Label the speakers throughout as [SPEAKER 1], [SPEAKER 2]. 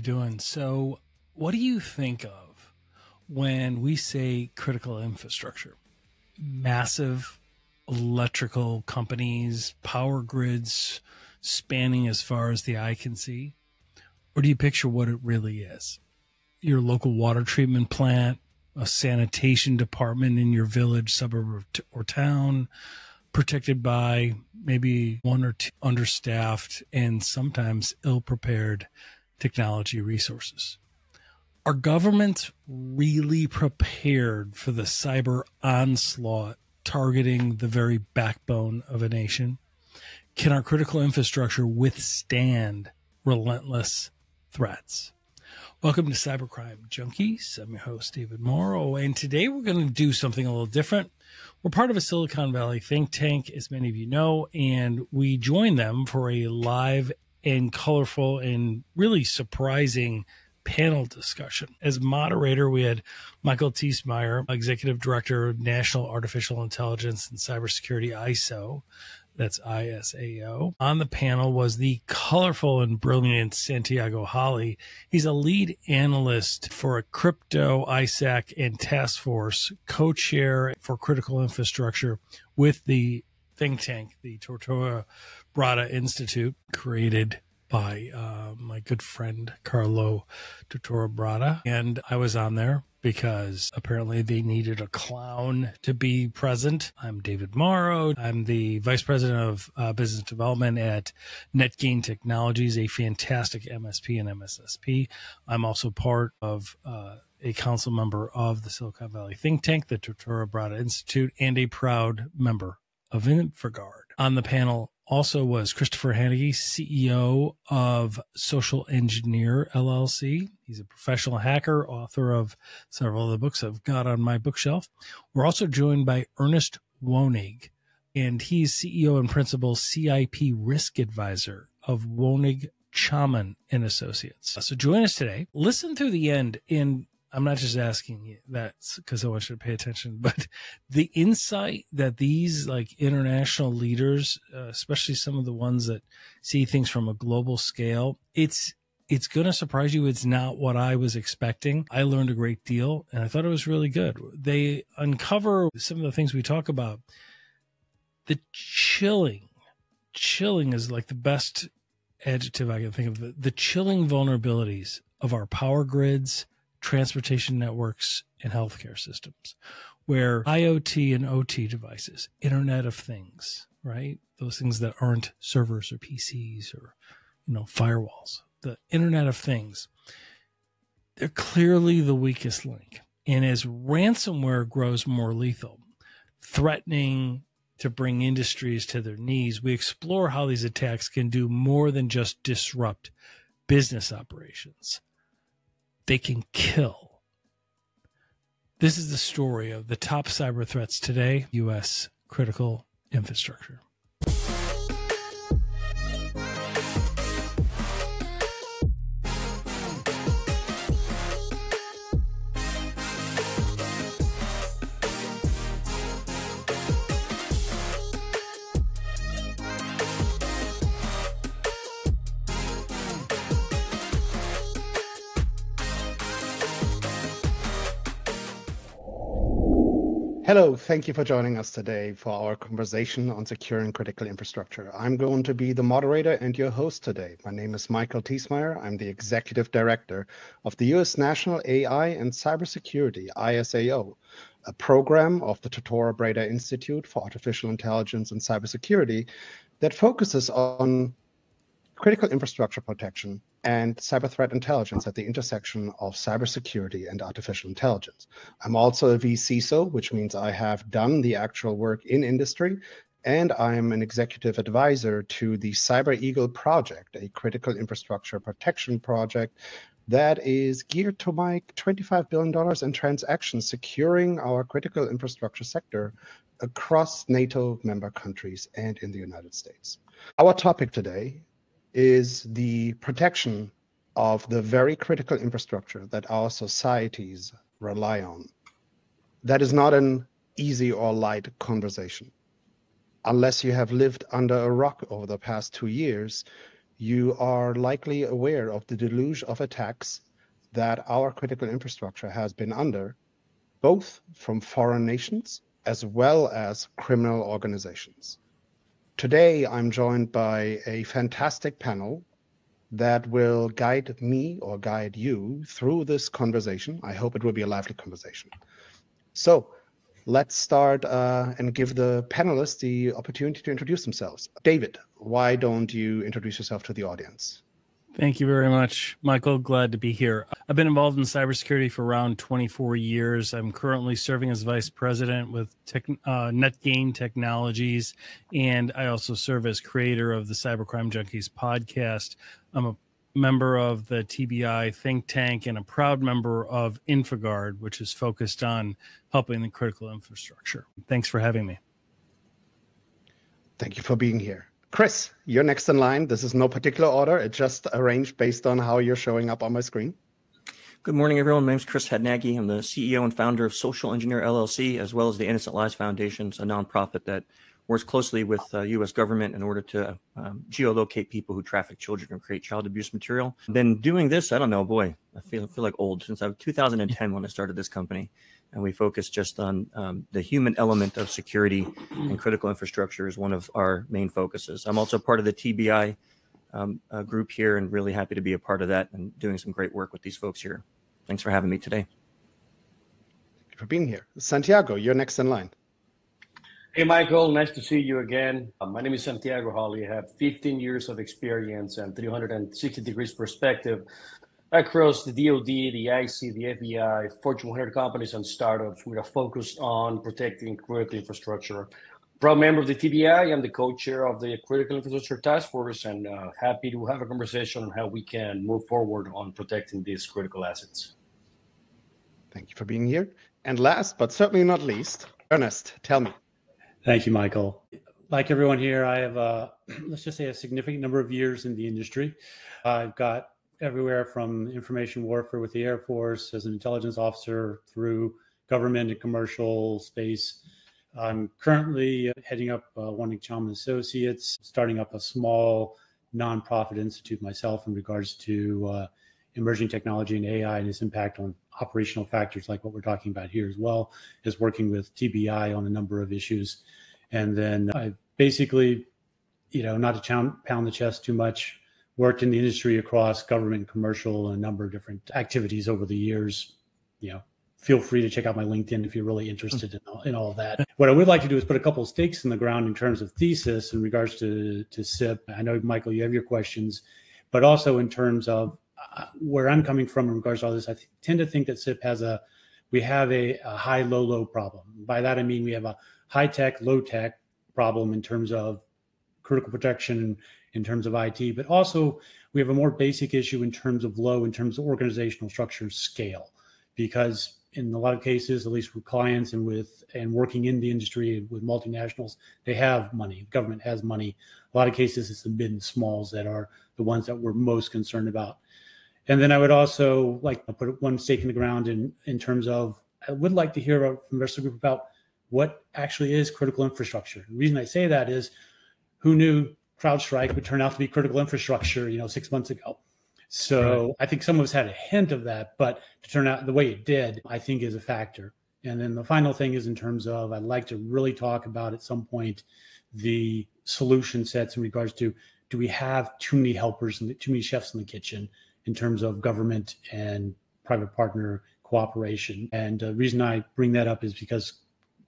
[SPEAKER 1] you doing? So, what do you think of when we say critical infrastructure? Massive electrical companies, power grids spanning as far as the eye can see? Or do you picture what it really is? Your local water treatment plant, a sanitation department in your village, suburb, or town, protected by maybe one or two understaffed and sometimes ill-prepared technology resources. Are governments really prepared for the cyber onslaught targeting the very backbone of a nation? Can our critical infrastructure withstand relentless threats? Welcome to Cybercrime Junkies. I'm your host, David Morrow, and today we're going to do something a little different. We're part of a Silicon Valley think tank, as many of you know, and we joined them for a live and colorful and really surprising panel discussion. As moderator, we had Michael Thiesmeyer, Executive Director, National Artificial Intelligence and Cybersecurity, ISO. That's ISAO. On the panel was the colorful and brilliant Santiago Hawley. He's a lead analyst for a crypto ISAC and task force, co-chair for critical infrastructure with the think tank, the Tortora Brada Institute, created by my good friend Carlo Tortora Brada. And I was on there because apparently they needed a clown to be present. I'm David Morrow. I'm the Vice President of Business Development at NetGain Technologies, a fantastic MSP and MSSP. I'm also part of a council member of the Silicon Valley think tank, the Tortora Brada Institute, and a proud member of InfraGard. On the panel also was Christopher Hannigy, CEO of Social Engineer LLC. He's a professional hacker, author of several of the books I've got on my bookshelf. We're also joined by Ernest Wonig, and he's CEO and principal CIP risk advisor of Wonig, Chaman and Associates. So join us today. Listen through the end, and I'm not just asking you that because I want you to pay attention, but the insight that these like international leaders, especially some of the ones that see things from a global scale, it's going to surprise you. It's not what I was expecting. I learned a great deal and I thought it was really good. They uncover some of the things we talk about. The chilling is like the best adjective I can think of. The chilling vulnerabilities of our power grids, transportation networks, and healthcare systems, where IoT and OT devices, Internet of Things, right? Those things that aren't servers or PCs or, firewalls, the Internet of Things, they're clearly the weakest link. And as ransomware grows more lethal, threatening to bring industries to their knees, we explore how these attacks can do more than just disrupt business operations. They can kill. This is the story of the top cyber threats today, U.S. critical infrastructure.
[SPEAKER 2] Hello, thank you for joining us today for our conversation on securing critical infrastructure. I'm going to be the moderator and your host today. My name is Michael Thiesmeyer. I'm the Executive Director of the U.S. National AI and Cybersecurity, ISAO, a program of the Tortora Brada Institute for Artificial Intelligence and Cybersecurity that focuses on critical infrastructure protection and cyber threat intelligence at the intersection of cybersecurity and artificial intelligence. I'm also a vCISO, which means I have done the actual work in industry, and I'm an executive advisor to the Cyber Eagle project, a critical infrastructure protection project that is geared to make $25 billion in transactions securing our critical infrastructure sector across NATO member countries and in the United States. Our topic today is the protection of the very critical infrastructure that our societies rely on. That is not an easy or light conversation. Unless you have lived under a rock over the past 2 years, you are likely aware of the deluge of attacks that our critical infrastructure has been under, both from foreign nations as well as criminal organizations. Today, I'm joined by a fantastic panel that will guide me or guide you through this conversation. I hope it will be a lively conversation. So let's start and give the panelists the opportunity to introduce themselves. David, why don't you introduce yourself to the audience?
[SPEAKER 1] Thank you very much, Michael. Glad to be here. I've been involved in cybersecurity for around 24 years. I'm currently serving as vice president with NetGain Technologies, and I also serve as creator of the Cybercrime Junkies podcast. I'm a member of the TBI think tank and a proud member of InfoGuard, which is focused on helping the critical infrastructure. Thanks for having me.
[SPEAKER 2] Thank you for being here. Chris, you're next in line. This is no particular order. It's just arranged based on how you're showing up on my screen.
[SPEAKER 3] Good morning, everyone. My name is Chris Hadnaghi. I'm the CEO and founder of Social Engineer LLC, as well as the Innocent Lives Foundation, a nonprofit that works closely with the U.S. government in order to geolocate people who traffic children or create child abuse material. Been doing this, I don't know, boy, I feel like old, since 2010 when I started this company. And we focus just on the human element of security, and critical infrastructure is one of our main focuses. I'm also part of the TBI group here and really happy to be a part of that and doing some great work with these folks here. Thanks for having me today.
[SPEAKER 2] Thank you for being here. Santiago, you're next in line.
[SPEAKER 4] Hey, Michael, nice to see you again. My name is Santiago Holly. I have 15 years of experience and 360 degrees perspective across the DoD, the IC, the FBI, Fortune 100 companies and startups with a focus on protecting critical infrastructure. Proud member of the TBI, I'm the co-chair of the Critical Infrastructure Task Force and happy to have a conversation on how we can move forward on protecting these critical assets.
[SPEAKER 2] Thank you for being here. And last, but certainly not least, Ernest, tell me.
[SPEAKER 5] Thank you, Michael. Like everyone here, I have, let's just say, a significant number of years in the industry. I've got everywhere from information warfare with the Air Force as an intelligence officer through government and commercial space. I'm currently heading up One Chum Associates, starting up a small nonprofit institute myself in regards to emerging technology and AI and its impact on operational factors like what we're talking about here, as well as working with TBI on a number of issues. And then I basically, not to pound the chest too much, worked in the industry across government, commercial, and a number of different activities over the years. Feel free to check out my LinkedIn if you're really interested in all of that. What I would like to do is put a couple of stakes in the ground in terms of thesis in regards to SIP. I know, Michael, you have your questions, but also in terms of where I'm coming from in regards to all this. I tend to think that SIP we have a high, low, low problem. By that, I mean we have a high tech, low tech problem in terms of critical protection, in terms of IT, but also we have a more basic issue in terms of low, in terms of organizational structure scale, because in a lot of cases, at least with clients and working in the industry with multinationals, they have money. The government has money. A lot of cases, it's the mid and smalls that are the ones that we're most concerned about. And then I would also like to put one stake in the ground in terms of, I would like to hear from the rest of the group about what actually is critical infrastructure. The reason I say that is, who knew CrowdStrike would turn out to be critical infrastructure, 6 months ago? So right. I think some of us had a hint of that, but to turn out the way it did, I think is a factor. And then the final thing is in terms of, I'd like to really talk about at some point the solution sets in regards to, do we have too many helpers and too many chefs in the kitchen in terms of government and private partner cooperation? And the reason I bring that up is because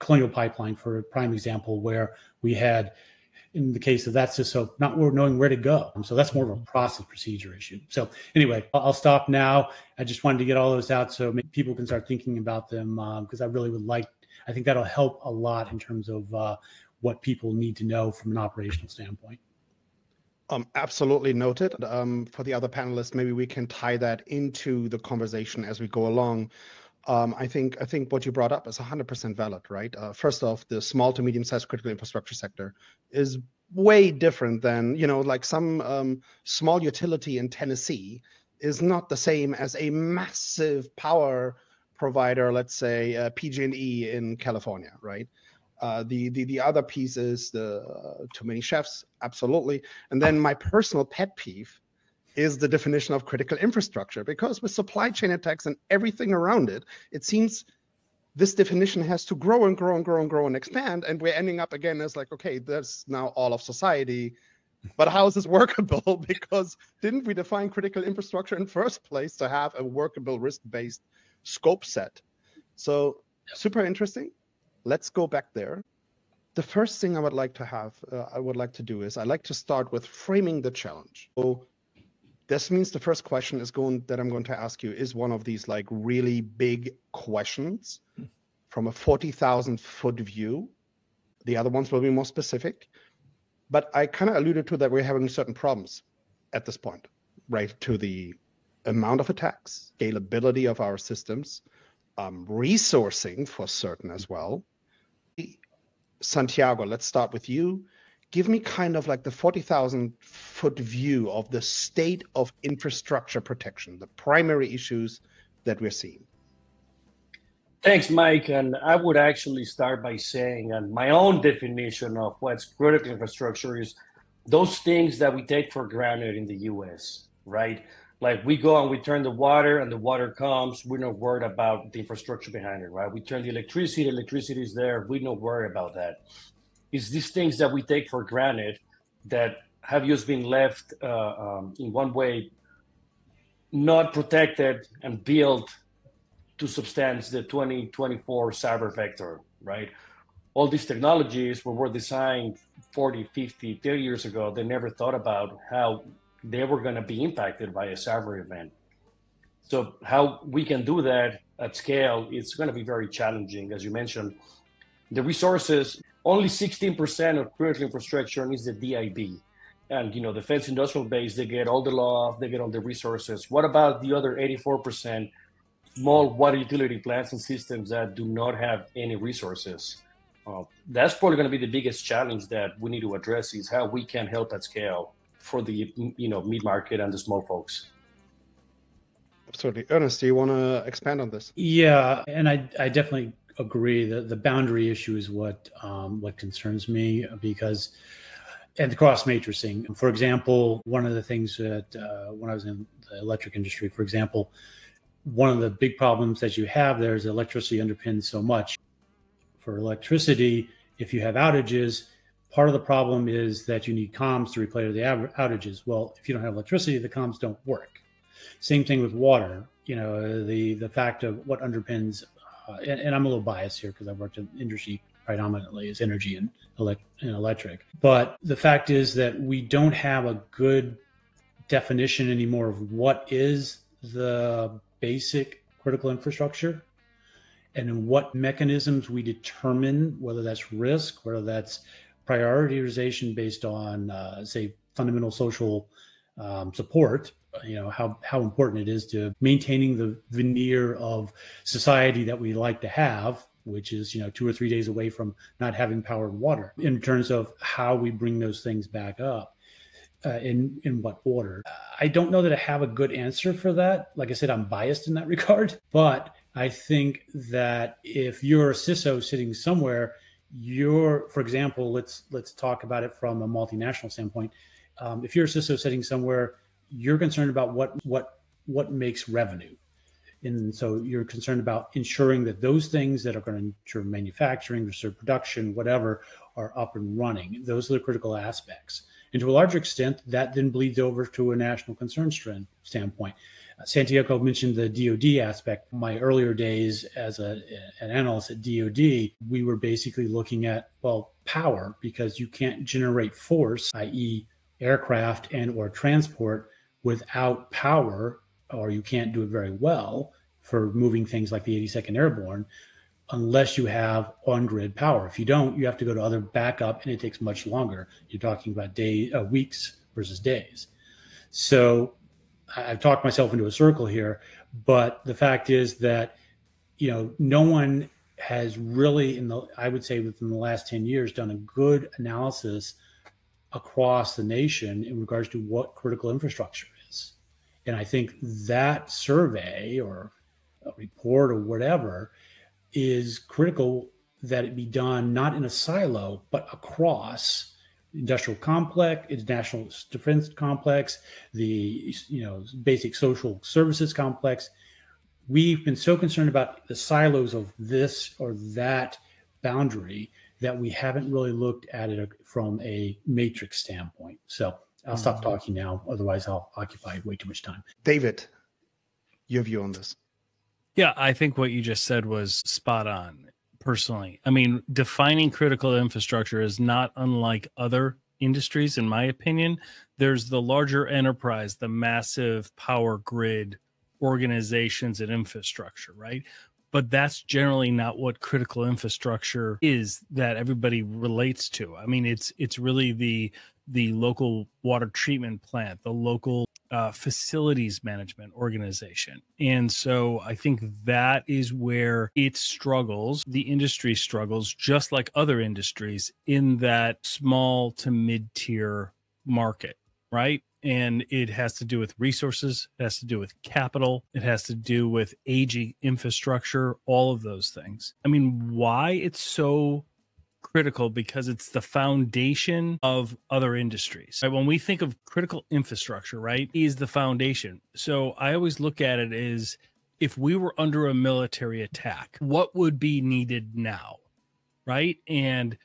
[SPEAKER 5] Colonial Pipeline, for a prime example, where we had, in the case of that CISO, not knowing where to go. So that's more of a process procedure issue. So anyway, I'll stop now. I just wanted to get all those out so people can start thinking about them, because I really would like, I think that'll help a lot in terms of what people need to know from an operational standpoint.
[SPEAKER 2] Absolutely noted. For the other panelists, maybe we can tie that into the conversation as we go along. I think what you brought up is 100% valid, right? First off, the small to medium-sized critical infrastructure sector is way different than, like some small utility in Tennessee is not the same as a massive power provider, let's say PG&E in California, right? The other piece is the too many chefs, absolutely. And then my personal pet peeve is the definition of critical infrastructure, because with supply chain attacks and everything around it, it seems this definition has to grow and grow and grow and grow and expand. And we're ending up again as like, okay, that's now all of society. But how is this workable? Because didn't we define critical infrastructure in first place to have a workable risk-based scope set? So super interesting. Let's go back there. The first thing I would like to do is I like to start with framing the challenge. So this means the first question that I'm going to ask you is one of these like really big questions from a 40,000 foot view. The other ones will be more specific, but I kind of alluded to that we're having certain problems at this point, right? To the amount of attacks, scalability of our systems, resourcing for certain as well. Santiago, let's start with you. Give me kind of like the 40,000 foot view of the state of infrastructure protection, the primary issues that we're seeing.
[SPEAKER 4] Thanks, Mike. And I would actually start by saying, and my own definition of what's critical infrastructure is those things that we take for granted in the US, right? Like we go and we turn the water and the water comes, we're not worried about the infrastructure behind it, right? We turn the electricity is there, we're not worried about that. It's these things that we take for granted that have just been left in one way, not protected and built to substance the 2024 cyber vector, right? All these technologies were designed 40, 50, 30 years ago. They never thought about how they were going to be impacted by a cyber event. So how we can do that at scale, it's going to be very challenging. As you mentioned, the resources, only 16% of critical infrastructure is the DIB. And, defense industrial base, they get all the law, they get all the resources. What about the other 84%? Small water utility plants and systems that do not have any resources? That's probably going to be the biggest challenge that we need to address, is how we can help at scale for the mid-market and the small folks.
[SPEAKER 2] Absolutely. Ernest, do you want to expand on this?
[SPEAKER 5] Yeah, and I definitely agree that the boundary issue is what concerns me, because and the cross matrixing. For example, one of the things that when I was in the electric industry, for example, one of the big problems that you have there is electricity underpins so much. For electricity, if you have outages, part of the problem is that you need comms to replay the outages. Well, if you don't have electricity, the comms don't work. Same thing with water. The fact of what underpins, and I'm a little biased here because I've worked in industry predominantly is energy and electric. But the fact is that we don't have a good definition anymore of what is the basic critical infrastructure and in what mechanisms we determine whether that's risk, whether that's prioritization based on, say, fundamental social support, how important it is to maintaining the veneer of society that we like to have, which is, 2 or 3 days away from not having power and water, in terms of how we bring those things back up. In what order? I don't know that I have a good answer for that. Like I said, I'm biased in that regard, but I think that if you're a CISO sitting somewhere, for example, let's talk about it from a multinational standpoint. If you're a CISO sitting somewhere, you're concerned about what makes revenue. And so you're concerned about ensuring that those things that are going to ensure manufacturing, reserve production, whatever, are up and running. Those are the critical aspects. And to a large extent, that then bleeds over to a national concern standpoint. Santiago mentioned the DoD aspect. My earlier days as an analyst at DoD, we were basically looking at, power, because you can't generate force, i.e. aircraft and or transport, without power, or you can't do it very well for moving things like the 82nd Airborne, unless you have on-grid power. If you don't, you have to go to other backup, and it takes much longer. You're talking about weeks versus days. So I've talked myself into a circle here, but the fact is that, no one has really, I would say within the last 10 years, done a good analysis across the nation in regards to what critical infrastructure is. And I think that survey or a report or whatever is critical, that it be done not in a silo, but across industrial complex, international defense complex, the basic social services complex. We've been so concerned about the silos of this or that boundary that we haven't really looked at it from a matrix standpoint. So I'll stop talking now, otherwise I'll occupy way too much time.
[SPEAKER 2] David, your view on this?
[SPEAKER 1] Yeah, I think what you just said was spot on, personally. I mean, defining critical infrastructure is not unlike other industries, in my opinion. There's the larger enterprise, the massive power grid organizations and infrastructure, right? But that's generally not what critical infrastructure is that everybody relates to. I mean, it's really the local water treatment plant, the local facilities management organization. And so I think that is where it struggles. The industry struggles, just like other industries, in that small to mid-tier market, right? And it has to do with resources, it has to do with capital, it has to do with aging infrastructure, all of those things. I mean, why it's so critical? Because it's the foundation of other industries. Right? When we think of critical infrastructure, right, is the foundation. So I always look at it as, if we were under a military attack, what would be needed now, right? And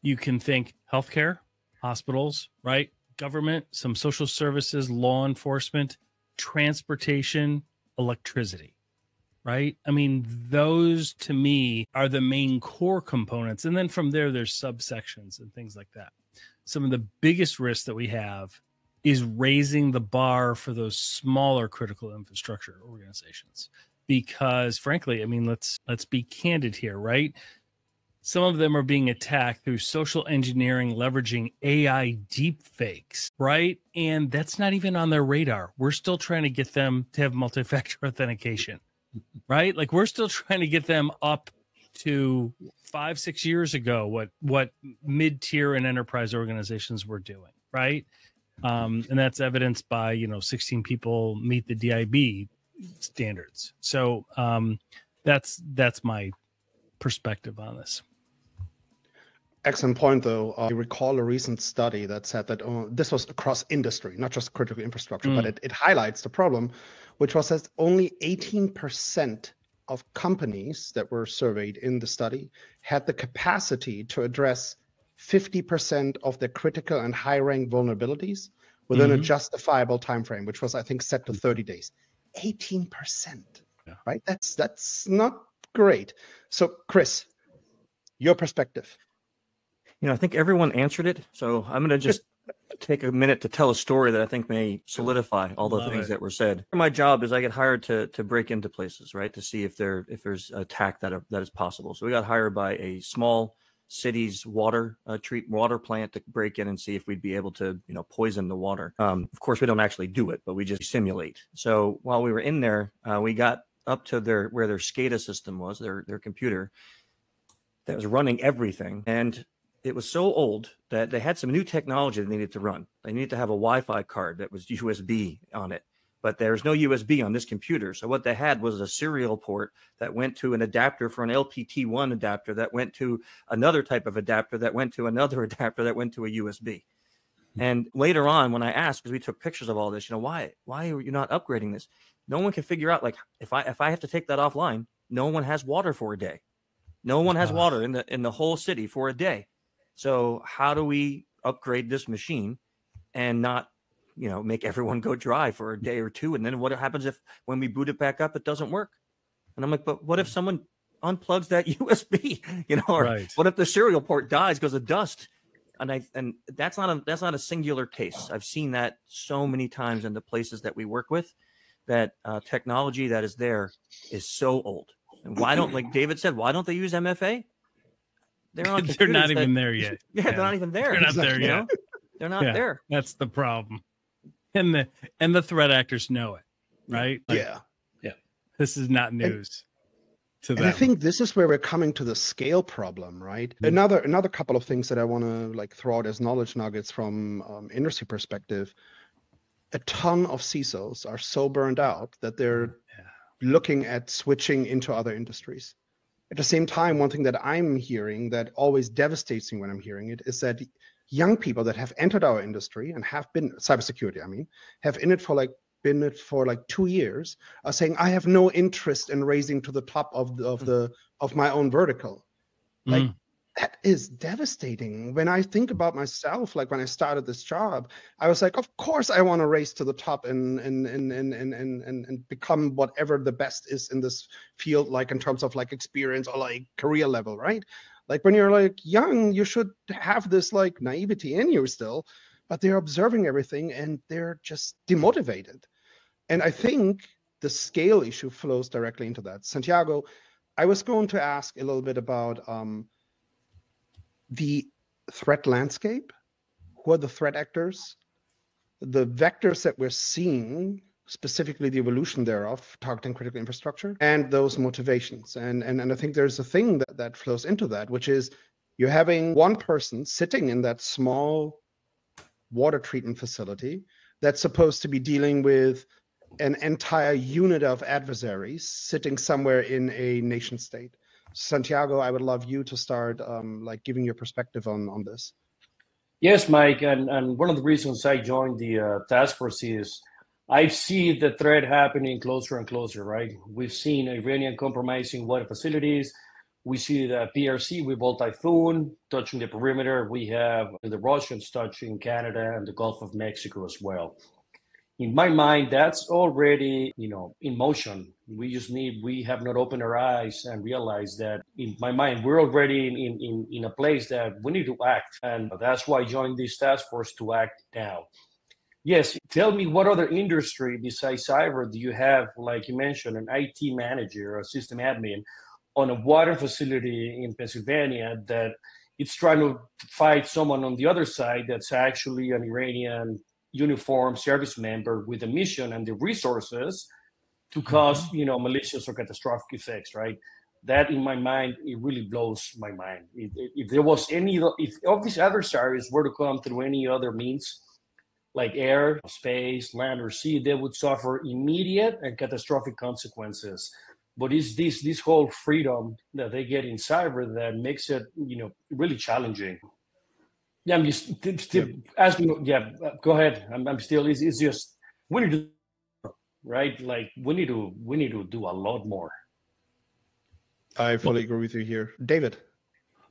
[SPEAKER 1] you can think healthcare, hospitals, right? Government, some social services, law enforcement, transportation, electricity, right? I mean, those to me are the main core components. And then from there, there's subsections and things like that. Some of the biggest risks that we have is raising the bar for those smaller critical infrastructure organizations. Because frankly, I mean, let's be candid here, right? Some of them are being attacked through social engineering, leveraging AI deepfakes, right? And that's not even on their radar. We're still trying to get them to have multi-factor authentication, right? Like, we're still trying to get them up to 5-6 years ago, what mid-tier and enterprise organizations were doing, right? And that's evidenced by, 16 people meet the DIB standards. So that's my perspective on this.
[SPEAKER 2] Excellent point, though. I recall a recent study that said that this was across industry, not just critical infrastructure, but it highlights the problem, which was that only 18% of companies that were surveyed in the study had the capacity to address 50% of their critical and high-rank vulnerabilities within a justifiable time frame, which was, I think, set to 30 days. 18%, right? That's not great. So, Chris, your perspective.
[SPEAKER 3] I think everyone answered it. So I'm going to just take a minute to tell a story that I think may solidify all the things that were said. My job is I get hired to break into places, right, to see if there's attack that is possible. So we got hired by a small city's water plant to break in and see if we'd be able to poison the water. Of course, we don't actually do it, but we just simulate. So while we were in there, we got up to where their SCADA system was, their computer that was running everything, and it was so old that they had some new technology they needed to run. They needed to have a Wi-Fi card that was USB on it, but there's no USB on this computer. So what they had was a serial port that went to an adapter for an LPT1 adapter that went to another type of adapter that went to another adapter that went to a USB. And later on, when I asked, because we took pictures of all this, why are you not upgrading this? No one can figure out, like, if I have to take that offline, no one has water for a day. No one has water in the whole city for a day. So how do we upgrade this machine and not, make everyone go dry for a day or two? And then what happens if when we boot it back up, it doesn't work? And I'm like, but what if someone unplugs that USB, or what if the serial port dies because of dust? And that's not a singular case. I've seen that so many times in the places that we work with, that technology that is there is so old. And why don't, like David said, why don't they use MFA?
[SPEAKER 1] They're not even there yet.
[SPEAKER 3] They're not even there.
[SPEAKER 1] They're not there yet.
[SPEAKER 3] They're not there.
[SPEAKER 1] That's the problem. And the threat actors know it, right?
[SPEAKER 2] Yeah.
[SPEAKER 1] This is not news to them.
[SPEAKER 2] And I think this is where we're coming to the scale problem, right? Another couple of things that I want to throw out as knowledge nuggets from industry perspective. A ton of CISOs are so burned out that they're looking at switching into other industries. At the same time, one thing that I'm hearing that always devastates me when I'm hearing it is that young people that have entered our industry and have been cybersecurity, I mean, have been it for like 2 years, are saying, I have no interest in raising to the top of my own vertical. Like, that is devastating. When I think about myself, like when I started this job, I was like, of course I want to race to the top and become whatever the best is in this field, like in terms of like experience or like career level, right? Like when you're like young, you should have this like naivety in you still, but they're observing everything and they're just demotivated. And I think the scale issue flows directly into that. Santiago, I was going to ask a little bit about the threat landscape. Who are the threat actors? The vectors that we're seeing, specifically the evolution thereof, targeting critical infrastructure, and those motivations. And I think there's a thing that flows into that, which is you're having one person sitting in that small water treatment facility that's supposed to be dealing with an entire unit of adversaries sitting somewhere in a nation state. Santiago, I would love you to start like giving your perspective on this.
[SPEAKER 4] Yes, Mike, and one of the reasons I joined the task force is I see the threat happening closer and closer, right? We've seen Iranian compromising water facilities. We see the PRC with Volt Typhoon touching the perimeter. We have the Russians touching Canada and the Gulf of Mexico as well. In my mind, that's already, in motion. We have not opened our eyes and realized that, in my mind, we're already in a place that we need to act. And that's why I joined this task force, to act now. Yes, tell me, what other industry besides cyber do you have, like you mentioned, an IT manager or a system admin on a water facility in Pennsylvania that it's trying to fight someone on the other side that's actually an Iranian uniformed service member with a mission and the resources to cause, malicious or catastrophic effects, right? That, in my mind, it really blows my mind. If there was if of these adversaries were to come through any other means, like air, space, land, or sea, they would suffer immediate and catastrophic consequences. But it's this whole freedom that they get in cyber that makes it, really challenging. Yeah, I'm just still asking. Yeah, go ahead. I'm still. It's just we need to, right? Like we need to do a lot more.
[SPEAKER 2] I fully agree with you here, David.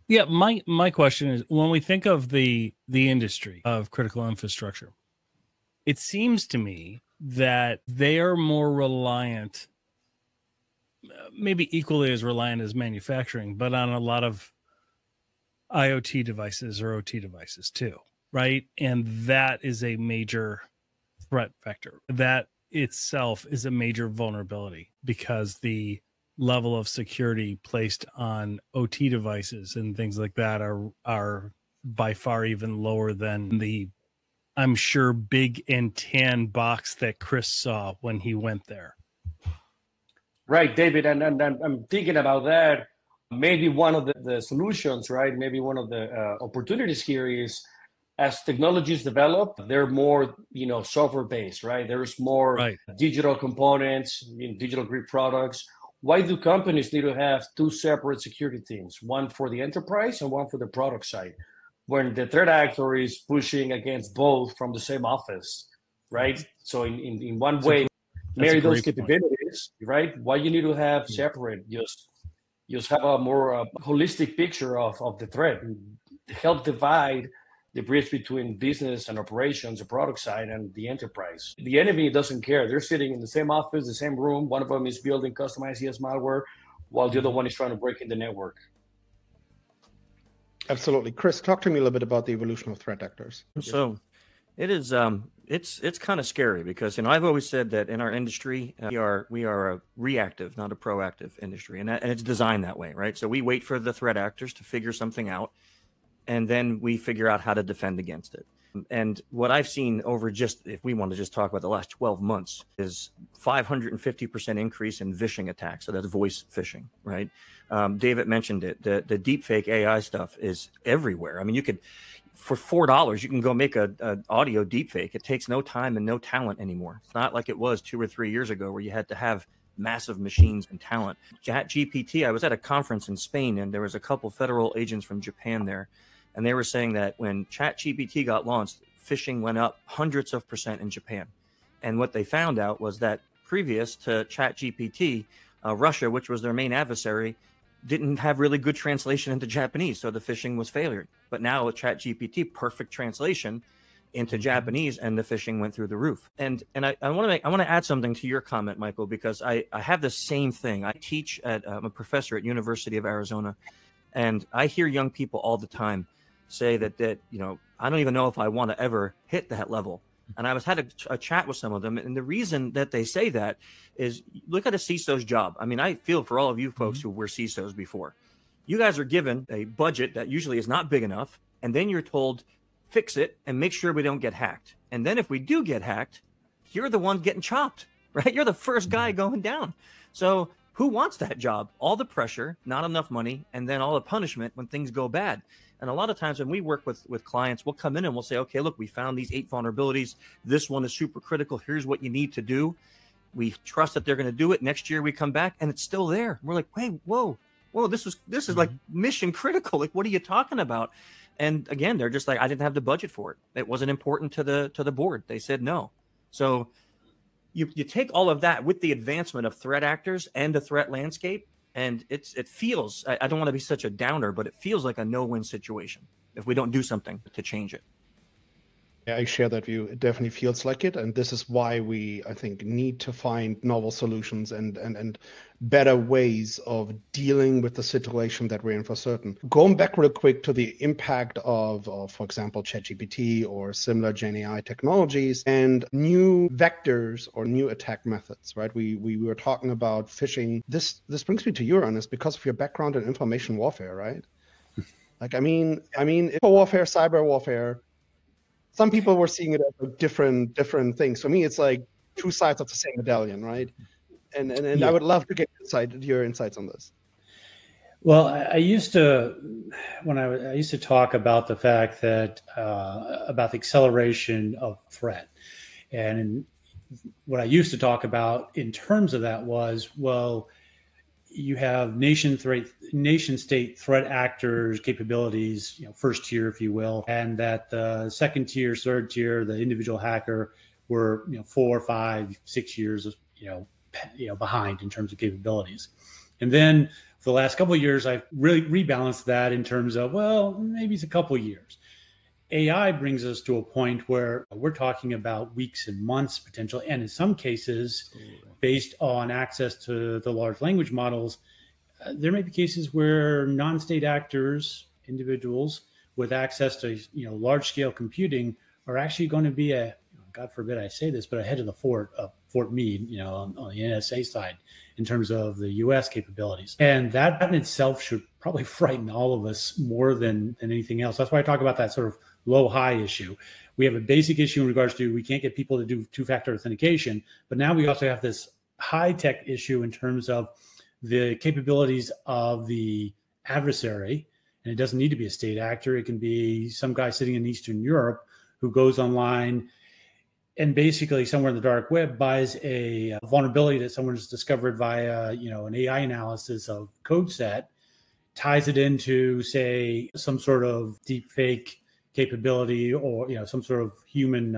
[SPEAKER 1] Yeah, my question is, when we think of the industry of critical infrastructure, it seems to me that they are more reliant, maybe equally as reliant as manufacturing, but on a lot of IoT devices or OT devices too, right? And that is a major threat vector. That itself is a major vulnerability because the level of security placed on OT devices and things like that are by far even lower than the, I'm sure, big and tan box that Chris saw when he went there.
[SPEAKER 4] Right, David, and I'm thinking about that. Maybe one of the solutions, right? Maybe one of the opportunities here is, as technologies develop, they're more, software based, right? There's more digital components, digital grade products. Why do companies need to have two separate security teams, one for the enterprise and one for the product side, when the threat actor is pushing against both from the same office, right? So in one way, marry those capabilities, right? Why you need to have separate? Just have a more holistic picture of the threat, and help divide the bridge between business and operations, the product side, and the enterprise. The enemy doesn't care. They're sitting in the same office, the same room. One of them is building customized ES malware, while the other one is trying to break in the network.
[SPEAKER 2] Absolutely. Chris, talk to me a little bit about the evolution of threat actors.
[SPEAKER 3] So it is, it's kind of scary because, I've always said that in our industry, we are a reactive, not a proactive industry. And it's designed that way, right? So we wait for the threat actors to figure something out, and then we figure out how to defend against it. And what I've seen over if we want to just talk about the last 12 months, is 550% increase in phishing attacks. So that's voice phishing, right? David mentioned it. The deepfake AI stuff is everywhere. I mean, you could, for $4, you can go make a audio deepfake. It takes no time and no talent anymore. It's not like it was 2 or 3 years ago where you had to have massive machines and talent. ChatGPT, I was at a conference in Spain, and there was a couple federal agents from Japan there, and they were saying that when ChatGPT got launched, phishing went up hundreds of % in Japan. And what they found out was that previous to ChatGPT, Russia, which was their main adversary, didn't have really good translation into Japanese, so the phishing was failure. But now with ChatGPT, perfect translation into Japanese, and the phishing went through the roof. And I want to add something to your comment, Michael, because I have the same thing. I teach I'm a professor at University of Arizona, and I hear young people all the time say that I don't even know if I want to ever hit that level. And I had a chat with some of them, and the reason that they say that is, look at a CISO's job. I mean, I feel for all of you folks who were CISOs before. You guys are given a budget that usually is not big enough, and then you're told, fix it and make sure we don't get hacked. And then if we do get hacked, you're the one getting chopped, right? You're the first guy going down. So who wants that job? All the pressure, not enough money, and then all the punishment when things go bad. And a lot of times when we work with clients, we'll come in and we'll say, okay, look, we found these 8 vulnerabilities. This one is super critical. Here's what you need to do. We trust that they're going to do it. Next year we come back and it's still there. We're like, hey, whoa, this is like mission critical. Like, what are you talking about? And again, they're just like, I didn't have the budget for it. It wasn't important to the board. They said no. So you take all of that with the advancement of threat actors and the threat landscape, and it feels, I don't want to be such a downer, but it feels like a no-win situation if we don't do something to change it.
[SPEAKER 2] Yeah, I share that view. It definitely feels like it. And this is why we, I think, need to find novel solutions and better ways of dealing with the situation that we're in for certain. Going back real quick to the impact of for example, ChatGPT or similar GenAI technologies and new vectors or new attack methods, right? We were talking about phishing. This brings me to you, Ernest, because of your background in information warfare, right? Like, I mean, info warfare, cyber warfare, some people were seeing it as different things. For me, it's like two sides of the same medallion, right? And yeah. I would love to get your insights on this.
[SPEAKER 5] Well, I used to talk about the fact that about the acceleration of threat, and what I used to talk about in terms of that was, well, you have nation state threat actors capabilities, first tier, if you will, and that the second tier, third tier, the individual hacker were 4, 5, 6 years behind in terms of capabilities. And then for the last couple of years, I've really rebalanced that in terms of, well, maybe it's a couple of years. AI brings us to a point where we're talking about weeks and months potential, and in some cases, based on access to the large language models, there may be cases where non-state actors, individuals with access to large-scale computing, are actually going to be God forbid I say this, but ahead of the Fort Meade, on the NSA side in terms of the U.S. capabilities. And that in itself should probably frighten all of us more than anything else. That's why I talk about that sort of low-high issue. We have a basic issue in regards to we can't get people to do two-factor authentication, but now we also have this high-tech issue in terms of the capabilities of the adversary. And it doesn't need to be a state actor. It can be some guy sitting in Eastern Europe who goes online and basically somewhere in the dark web buys a vulnerability that someone has discovered via, an AI analysis of code set, ties it into, say, some sort of deep fake capability or, some sort of human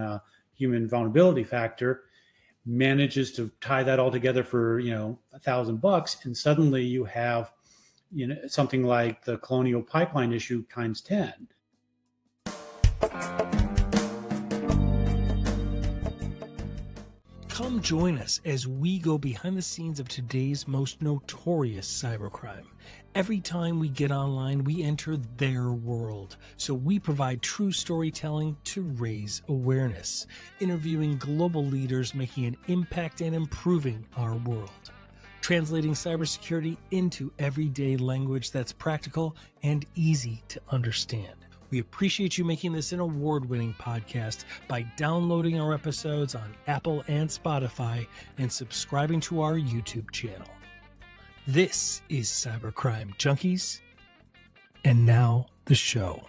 [SPEAKER 5] vulnerability factor, manages to tie that all together for, $1,000. And suddenly you have, something like the Colonial Pipeline issue times 10.
[SPEAKER 1] Come join us as we go behind the scenes of today's most notorious cybercrime. Every time we get online, we enter their world. So we provide true storytelling to raise awareness, interviewing global leaders making an impact and improving our world. Translating cybersecurity into everyday language that's practical and easy to understand. We appreciate you making this an award-winning podcast by downloading our episodes on Apple and Spotify and subscribing to our YouTube channel. This is Cybercrime Junkies, and now the show.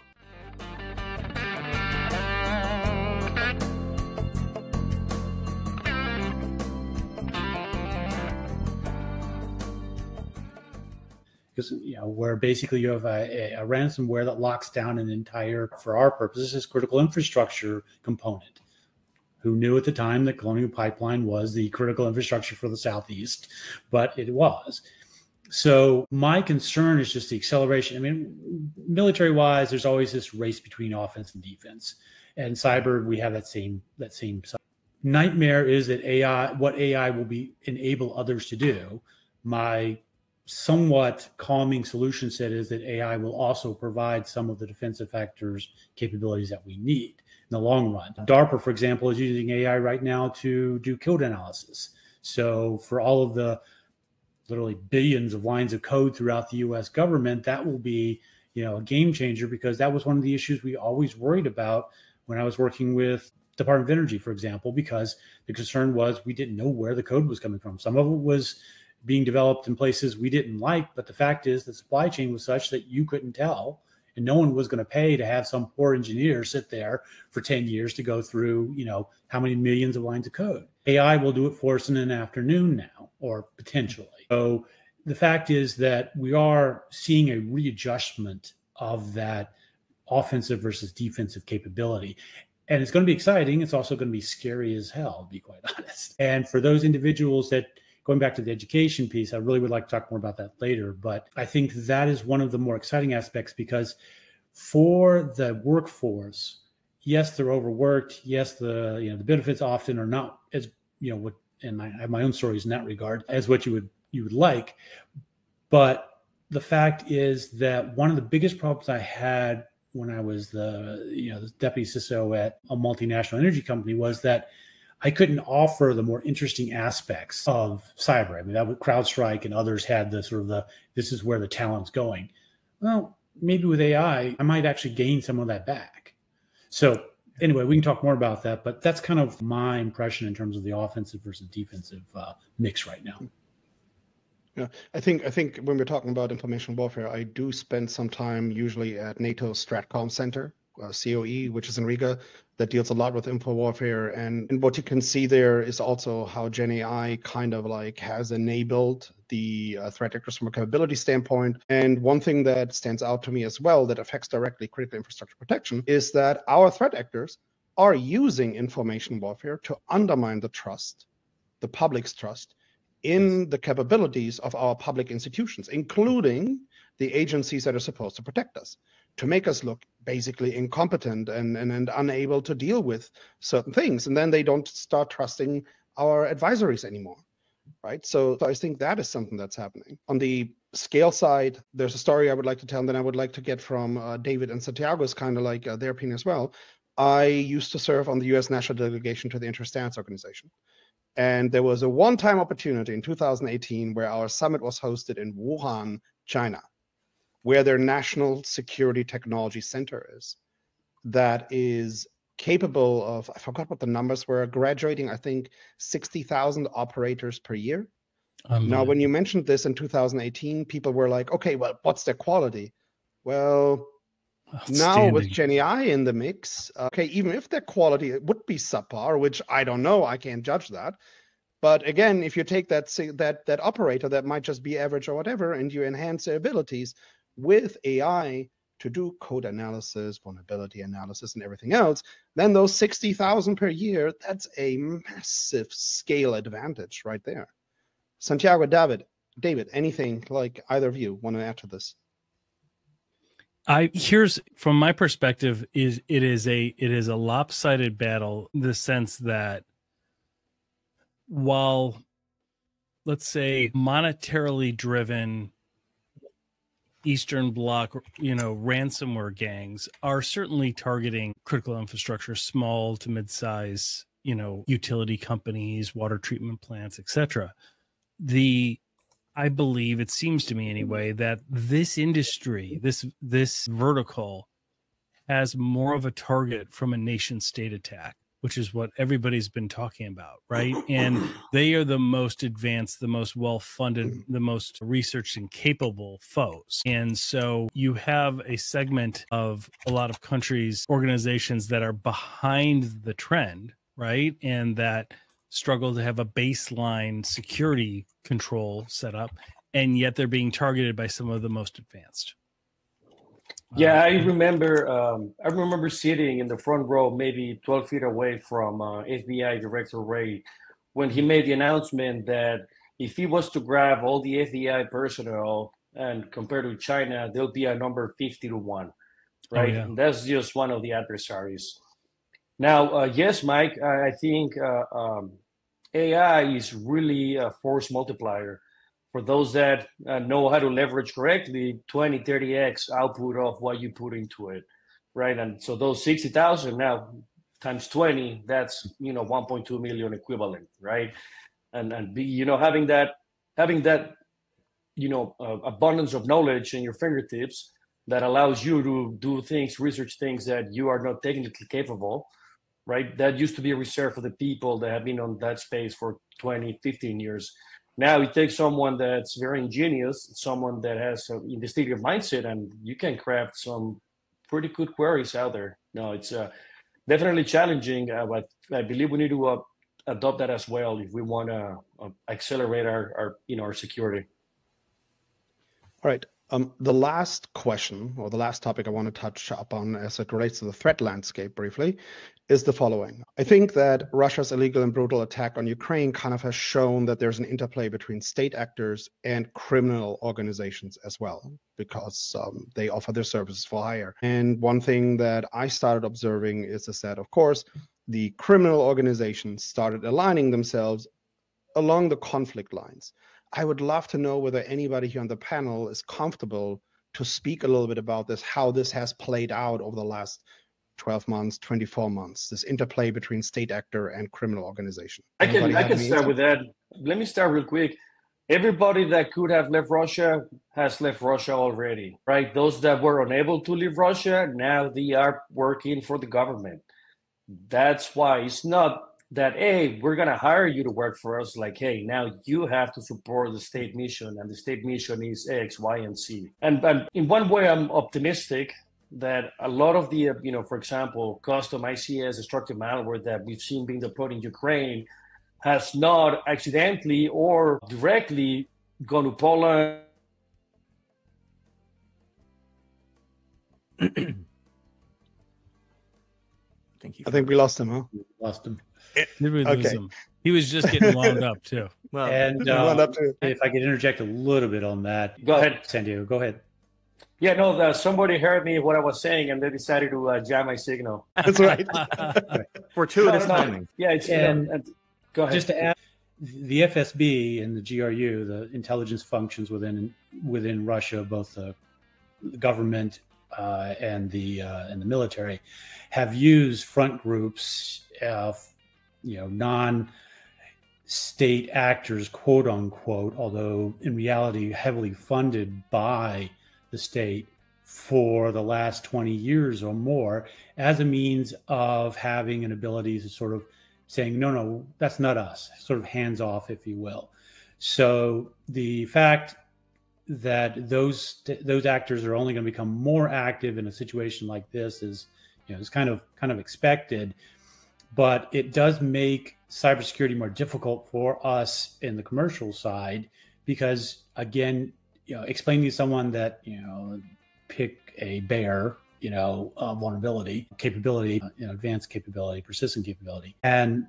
[SPEAKER 5] because where basically you have a ransomware that locks down an entire, for our purposes, critical infrastructure component. Who knew at the time that Colonial Pipeline was the critical infrastructure for the Southeast, but it was. So my concern is just the acceleration. I mean, military-wise, there's always this race between offense and defense. And cyber, we have that same nightmare is that what AI will enable others to do. My somewhat calming solution set is that AI will also provide some of the defensive factors, capabilities that we need in the long run. DARPA, for example, is using AI right now to do code analysis. So for all of the literally billions of lines of code throughout the U.S. government, that will be, a game changer, because that was one of the issues we always worried about when I was working with Department of Energy, for example, because the concern was we didn't know where the code was coming from. Some of it was being developed in places we didn't like, but the fact is the supply chain was such that you couldn't tell, and no one was going to pay to have some poor engineer sit there for 10 years to go through, how many millions of lines of code. AI will do it for us in an afternoon now, or potentially. So the fact is that we are seeing a readjustment of that offensive versus defensive capability. And it's going to be exciting. It's also going to be scary as hell, to be quite honest. And for those individuals that, going back to the education piece, I really would like to talk more about that later. But I think that is one of the more exciting aspects, because for the workforce, yes, they're overworked. Yes, the benefits often are not as, and I have my own stories in that regard, as what you would like. But the fact is that one of the biggest problems I had when I was the deputy CISO at a multinational energy company was that I couldn't offer the more interesting aspects of cyber. I mean, that would CrowdStrike and others had the sort of this is where the talent's going. Well, maybe with AI, I might actually gain some of that back. So anyway, we can talk more about that, but that's kind of my impression in terms of the offensive versus defensive mix right now.
[SPEAKER 2] Yeah, I think when we're talking about information warfare, I do spend some time usually at NATO Stratcom Center, COE, which is in Riga, that deals a lot with info warfare. And what you can see there is also how Gen AI kind of has enabled the threat actors from a capability standpoint. And one thing that stands out to me as well that affects directly critical infrastructure protection is that our threat actors are using information warfare to undermine the trust, the public's trust, in the capabilities of our public institutions, including the agencies that are supposed to protect us, to make us look basically incompetent and unable to deal with certain things. And then they don't start trusting our advisories anymore, right? So I think that is something that's happening. On the scale side, there's a story I would like to tell, and then I would like to get from David and Santiago's kind of their opinion as well. I used to serve on the U.S. National Delegation to the Inter-Stance Organization. And there was a one-time opportunity in 2018 where our summit was hosted in Wuhan, China, where their National Security Technology Center is, that is capable of, I forgot what the numbers were, graduating, I think, 60,000 operators per year. Now, when you mentioned this in 2018, people were like, okay, well, what's their quality? Well, now with Gen AI in the mix, okay, even if their quality would be subpar, which I don't know, I can't judge that. But again, if you take that operator that might just be average or whatever, and you enhance their abilities with AI to do code analysis, vulnerability analysis, and everything else, then those 60,000 per year, that's a massive scale advantage right there. Santiago, David, anything either of you want to add to this?
[SPEAKER 1] Here's from my perspective it is a lopsided battle in the sense that while, let's say, monetarily driven Eastern Bloc, ransomware gangs are certainly targeting critical infrastructure, small to mid-size, utility companies, water treatment plants, etc. I believe, it seems to me anyway, that this industry, this vertical, has more of a target from a nation state attack, which is what everybody's been talking about, right? And they are the most advanced, the most well-funded, the most researched and capable foes. And so you have a segment of a lot of countries, organizations that are behind the trend, right? And that struggle to have a baseline security control set up. and yet they're being targeted by some of the most advanced.
[SPEAKER 4] Yeah, I remember sitting in the front row, maybe 12 feet away from FBI Director Ray, when he made the announcement that if he was to grab all the FBI personnel and compare to China, there'll be a number 50-1, right?
[SPEAKER 1] Oh, yeah.
[SPEAKER 4] And that's just one of the adversaries. Now, yes, Mike, I think AI is really a force multiplier. For those that know how to leverage correctly, 20, 30x output of what you put into it, right? And so those 60,000 now times 20, that's 1.2 million equivalent, right? And having that abundance of knowledge in your fingertips that allows you to do things, research things that you are not technically capable, right? That used to be reserved for the people that have been on that space for 20, 15 years. Now it takes someone that's very ingenious, someone that has an investigative mindset, and you can craft some pretty good queries out there. No, it's definitely challenging, but I believe we need to adopt that as well if we want to accelerate our security.
[SPEAKER 2] All right. The last question, or the last topic I want to touch upon as it relates to the threat landscape briefly, is the following. I think that Russia's illegal and brutal attack on Ukraine kind of has shown that there's an interplay between state actors and criminal organizations as well, because they offer their services for hire. And one thing that I started observing is that, of course, the criminal organizations started aligning themselves along the conflict lines. I would love to know whether anybody here on the panel is comfortable to speak a little bit about this, how this has played out over the last 12 months, 24 months, this interplay between state actor and criminal organization.
[SPEAKER 4] I can start with that. Let me start real quick. Everybody that could have left Russia has left Russia already, right? Those that were unable to leave Russia, now they are working for the government. That's why it's not that, hey, we're going to hire you to work for us. Like, hey, now you have to support the state mission, and the state mission is X, Y, and Z. And in one way, I'm optimistic that a lot of the, for example, custom ICS destructive malware that we've seen being deployed in Ukraine has not accidentally or directly gone to Poland.
[SPEAKER 3] Thank you.
[SPEAKER 2] I think we lost him, huh?
[SPEAKER 5] Lost him.
[SPEAKER 2] Okay.
[SPEAKER 1] He was just getting wound up too.
[SPEAKER 5] Well, and if I could interject a little bit on that.
[SPEAKER 4] Go ahead.
[SPEAKER 5] San Diego, go ahead.
[SPEAKER 4] Yeah, no, somebody heard me what I was saying, and they decided to jam my signal.
[SPEAKER 2] That's right.
[SPEAKER 3] Fortuitous timing.
[SPEAKER 4] Yeah, it's go ahead.
[SPEAKER 5] Just to add, the FSB and the GRU, the intelligence functions within Russia, both the government and the military, have used front groups, non-state actors, quote unquote, although in reality heavily funded by the state for the last 20 years or more, as a means of having an ability to sort of saying, no, that's not us, sort of hands off, if you will. So the fact that those actors are only going to become more active in a situation like this is kind of expected, but it does make cybersecurity more difficult for us in the commercial side, because again, explaining to someone that, pick a bear, vulnerability, capability, advanced capability, persistent capability, and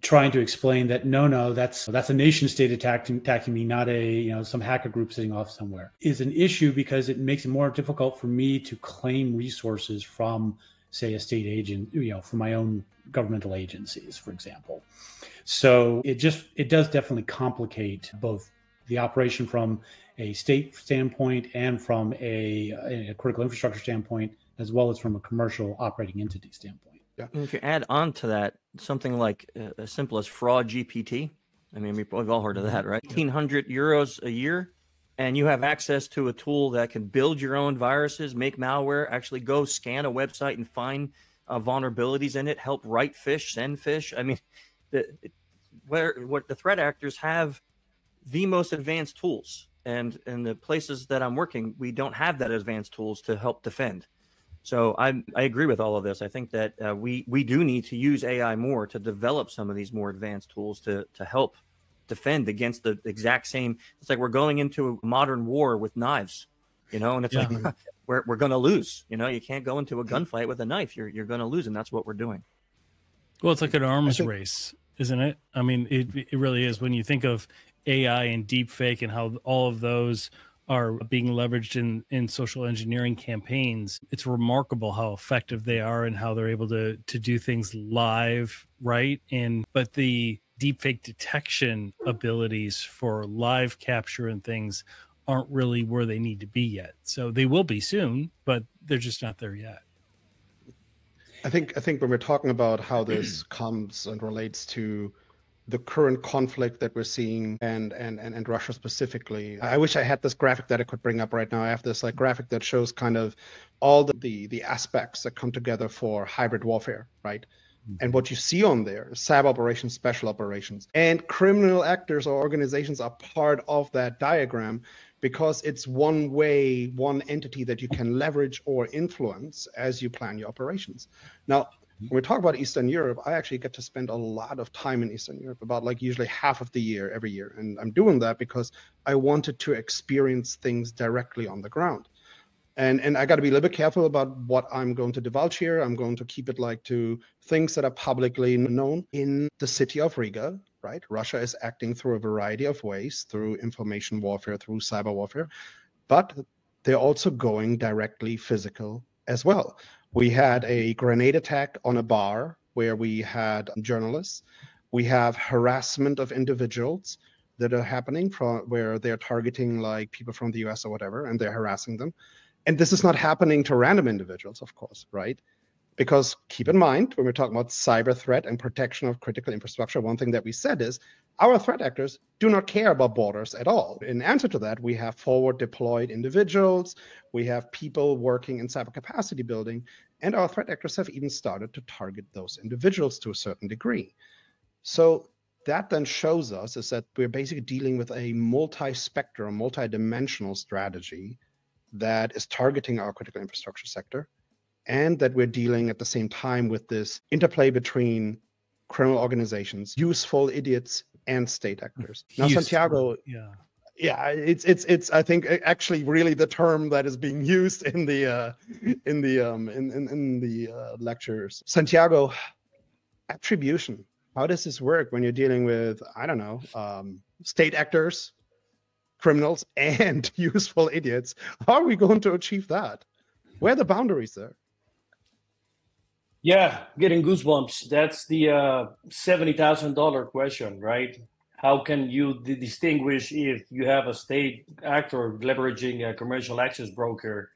[SPEAKER 5] trying to explain that no, that's a nation state attacking me, not a some hacker group sitting off somewhere, is an issue, because it makes it more difficult for me to claim resources from, say, a state agent, from my own governmental agencies, for example. So it does definitely complicate both the operation from a state standpoint and from a critical infrastructure standpoint, as well as from a commercial operating entity standpoint.
[SPEAKER 2] Yeah.
[SPEAKER 3] And if you add on to that something like as simple as fraud GPT, I mean, we've all heard of that, right? 1,500 euros a year, and you have access to a tool that can build your own viruses, make malware, actually go scan a website and find vulnerabilities in it, help write fish, send fish. I mean, what the threat actors have the most advanced tools, and in the places that I'm working, we don't have that advanced tools to help defend. So I agree with all of this. I think that we do need to use AI more to develop some of these more advanced tools to help defend against the exact same. It's like we're going into a modern war with knives, and it's like we're going to lose. You can't go into a gunfight with a knife. You're going to lose, and that's what we're doing.
[SPEAKER 1] Well, it's like an arms race, isn't it? I mean, it really is. When you think of AI and deep fake and how all of those are being leveraged in social engineering campaigns, it's remarkable how effective they are and how they're able to do things live, right? But the deepfake detection abilities for live capture and things aren't really where they need to be yet. So they will be soon, but they're just not there yet.
[SPEAKER 2] I think when we're talking about how this comes and relates to the current conflict that we're seeing and Russia specifically, I wish I had this graphic that I could bring up right now. I have this graphic that shows kind of all the aspects that come together for hybrid warfare, right? And what you see on there is cyber operations, special operations, and criminal actors or organizations are part of that diagram because it's one way, one entity that you can leverage or influence as you plan your operations. Now, when we talk about Eastern Europe, I actually get to spend a lot of time in Eastern Europe, about usually half of the year, every year. And I'm doing that because I wanted to experience things directly on the ground. And I got to be a little bit careful about what I'm going to divulge here. I'm going to keep it to things that are publicly known. In the city of Riga, right? Russia is acting through a variety of ways, through information warfare, through cyber warfare, but they're also going directly physical as well. We had a grenade attack on a bar where we had journalists. We have harassment of individuals that are happening from where they're targeting people from the US or whatever, and they're harassing them. And this is not happening to random individuals, of course, right? Because keep in mind, when we're talking about cyber threat and protection of critical infrastructure, one thing that we said is our threat actors do not care about borders at all. In answer to that, we have forward deployed individuals, we have people working in cyber capacity building, and our threat actors have even started to target those individuals to a certain degree. So that then shows us is that we're basically dealing with a multi-spectrum, multi-dimensional strategy that is targeting our critical infrastructure sector, and that we're dealing at the same time with this interplay between criminal organizations, useful idiots, and state actors. Now, Santiago, it's I think actually really the term that is being used in the lectures. Santiago, attribution. How does this work when you're dealing with state actors, criminals, and useful idiots? How are we going to achieve that? Where are the boundaries there?
[SPEAKER 4] Yeah, getting goosebumps. That's the $70,000 question, right? How can you distinguish if you have a state actor leveraging a commercial access broker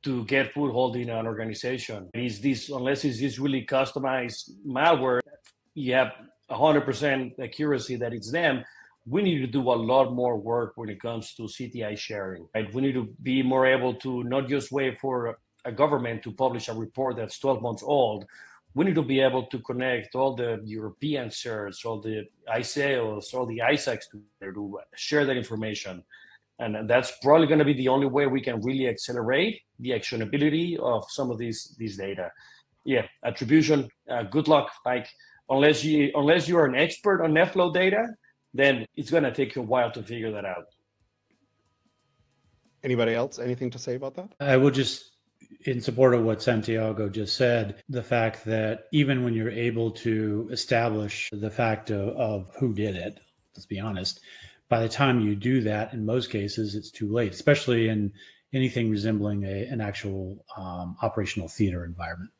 [SPEAKER 4] to get foothold in an organization? Unless it's this really customized malware, you have 100% accuracy that it's them. We need to do a lot more work when it comes to CTI sharing, right? We need to be more able to not just wait for a government to publish a report that's 12 months old. We need to be able to connect all the European certs, all the ISAOs, all the ISACs to share that information. And that's probably going to be the only way we can really accelerate the actionability of some of these data. Yeah, attribution, good luck. Unless you are an expert on NetFlow data, then it's going to take you a while to figure that out.
[SPEAKER 2] Anybody else? Anything to say about that?
[SPEAKER 5] I would just, in support of what Santiago just said, the fact that even when you're able to establish the fact of who did it, let's be honest, by the time you do that, in most cases, it's too late, especially in anything resembling an actual operational theater environment.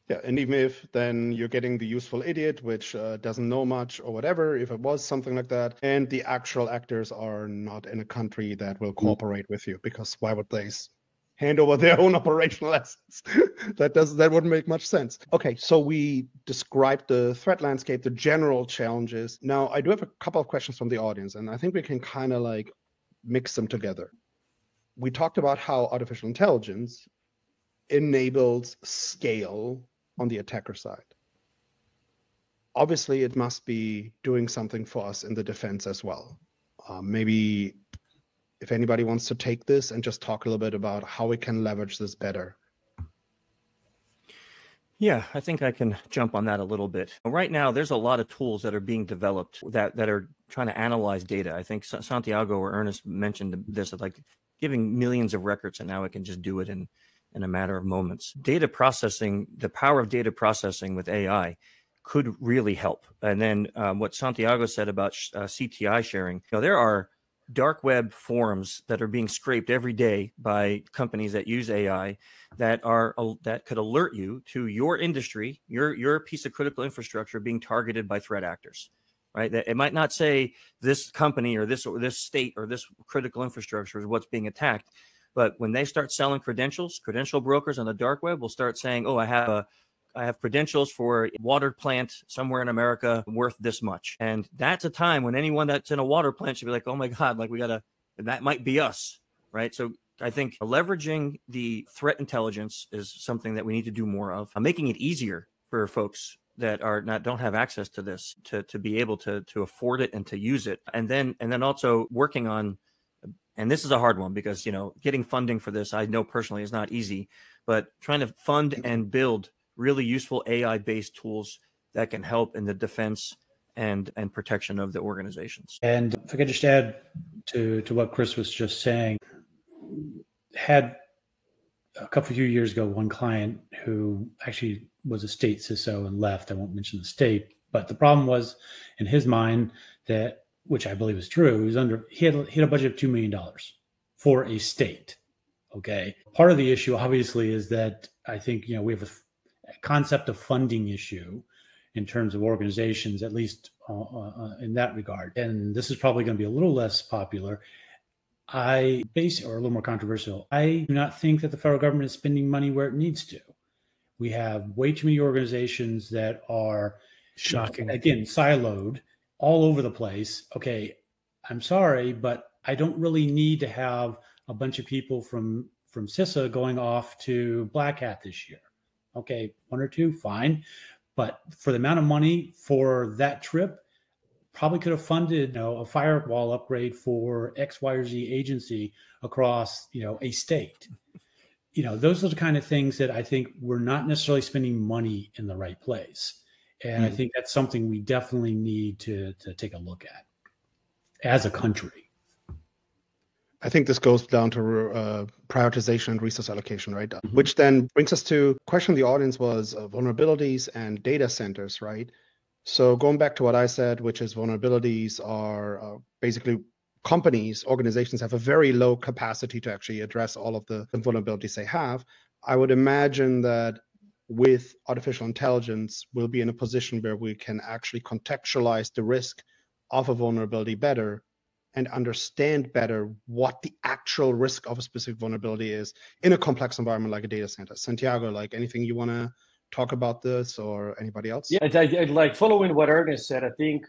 [SPEAKER 2] Yeah, and even if then you're getting the useful idiot, which doesn't know much or whatever, if it was something like that, and the actual actors are not in a country that will cooperate with you, because why would they hand over their own operational assets? That wouldn't make much sense. Okay, so we described the threat landscape, the general challenges. Now, I do have a couple of questions from the audience, and I think we can kind of mix them together. We talked about how artificial intelligence enables scale on the attacker side. Obviously, it must be doing something for us in the defense as well. Maybe if anybody wants to take this and just talk a little bit about how we can leverage this better.
[SPEAKER 3] Yeah, I think I can jump on that a little bit. Right now, there's a lot of tools that are being developed that are trying to analyze data. I think Santiago or Ernest mentioned this, like giving millions of records, and now it can just do it in a matter of moments. Data processing, the power of data processing with AI could really help. And then what Santiago said about CTI sharing, there are dark web forums that are being scraped every day by companies that use AI that could alert you to your industry, your piece of critical infrastructure being targeted by threat actors, right? That it might not say this company or this state or this critical infrastructure is what's being attacked, but when they start selling credential brokers on the dark web will start saying, oh, I have credentials for a water plant somewhere in America worth this much. And that's a time when anyone that's in a water plant should be like, oh my God, like that might be us, right? So I think leveraging the threat intelligence is something that we need to do more of. Making it easier for folks that don't have access to this to be able to afford it and to use it. And then also working on, and this is a hard one because, getting funding for this, I know personally is not easy, but trying to fund and build really useful AI-based tools that can help in the defense and protection of the organizations.
[SPEAKER 5] And if I could just add to what Chris was just saying, had a few years ago, one client who actually was a state CISO and left. I won't mention the state, but the problem was in his mind that, which I believe is true, he had a budget of $2 million for a state. Okay. Part of the issue obviously is that I think, we have a concept of funding issue in terms of organizations, at least in that regard. And this is probably going to be a little less popular. Or a little more controversial. I do not think that the federal government is spending money where it needs to. We have way too many organizations that are
[SPEAKER 1] shocking,
[SPEAKER 5] again, siloed all over the place. Okay, I'm sorry, but I don't really need to have a bunch of people from CISA going off to Black Hat this year. Okay, one or two, fine. But for the amount of money for that trip, probably could have funded a firewall upgrade for X, Y, or Z agency across a state. Those are the kind of things that I think we're not necessarily spending money in the right place. And I think that's something we definitely need to take a look at as a country.
[SPEAKER 2] I think this goes down to prioritization and resource allocation, right? Which then brings us to question the audience was vulnerabilities and data centers, right? So going back to what I said, which is vulnerabilities are basically organizations have a very low capacity to actually address all of the vulnerabilities they have. I would imagine that with artificial intelligence, we'll be in a position where we can actually contextualize the risk of a vulnerability better and understand better what the actual risk of a specific vulnerability is in a complex environment like a data center. Santiago, like anything you want to talk about this or anybody else?
[SPEAKER 4] Yeah, I'd like following what Ernest said. I think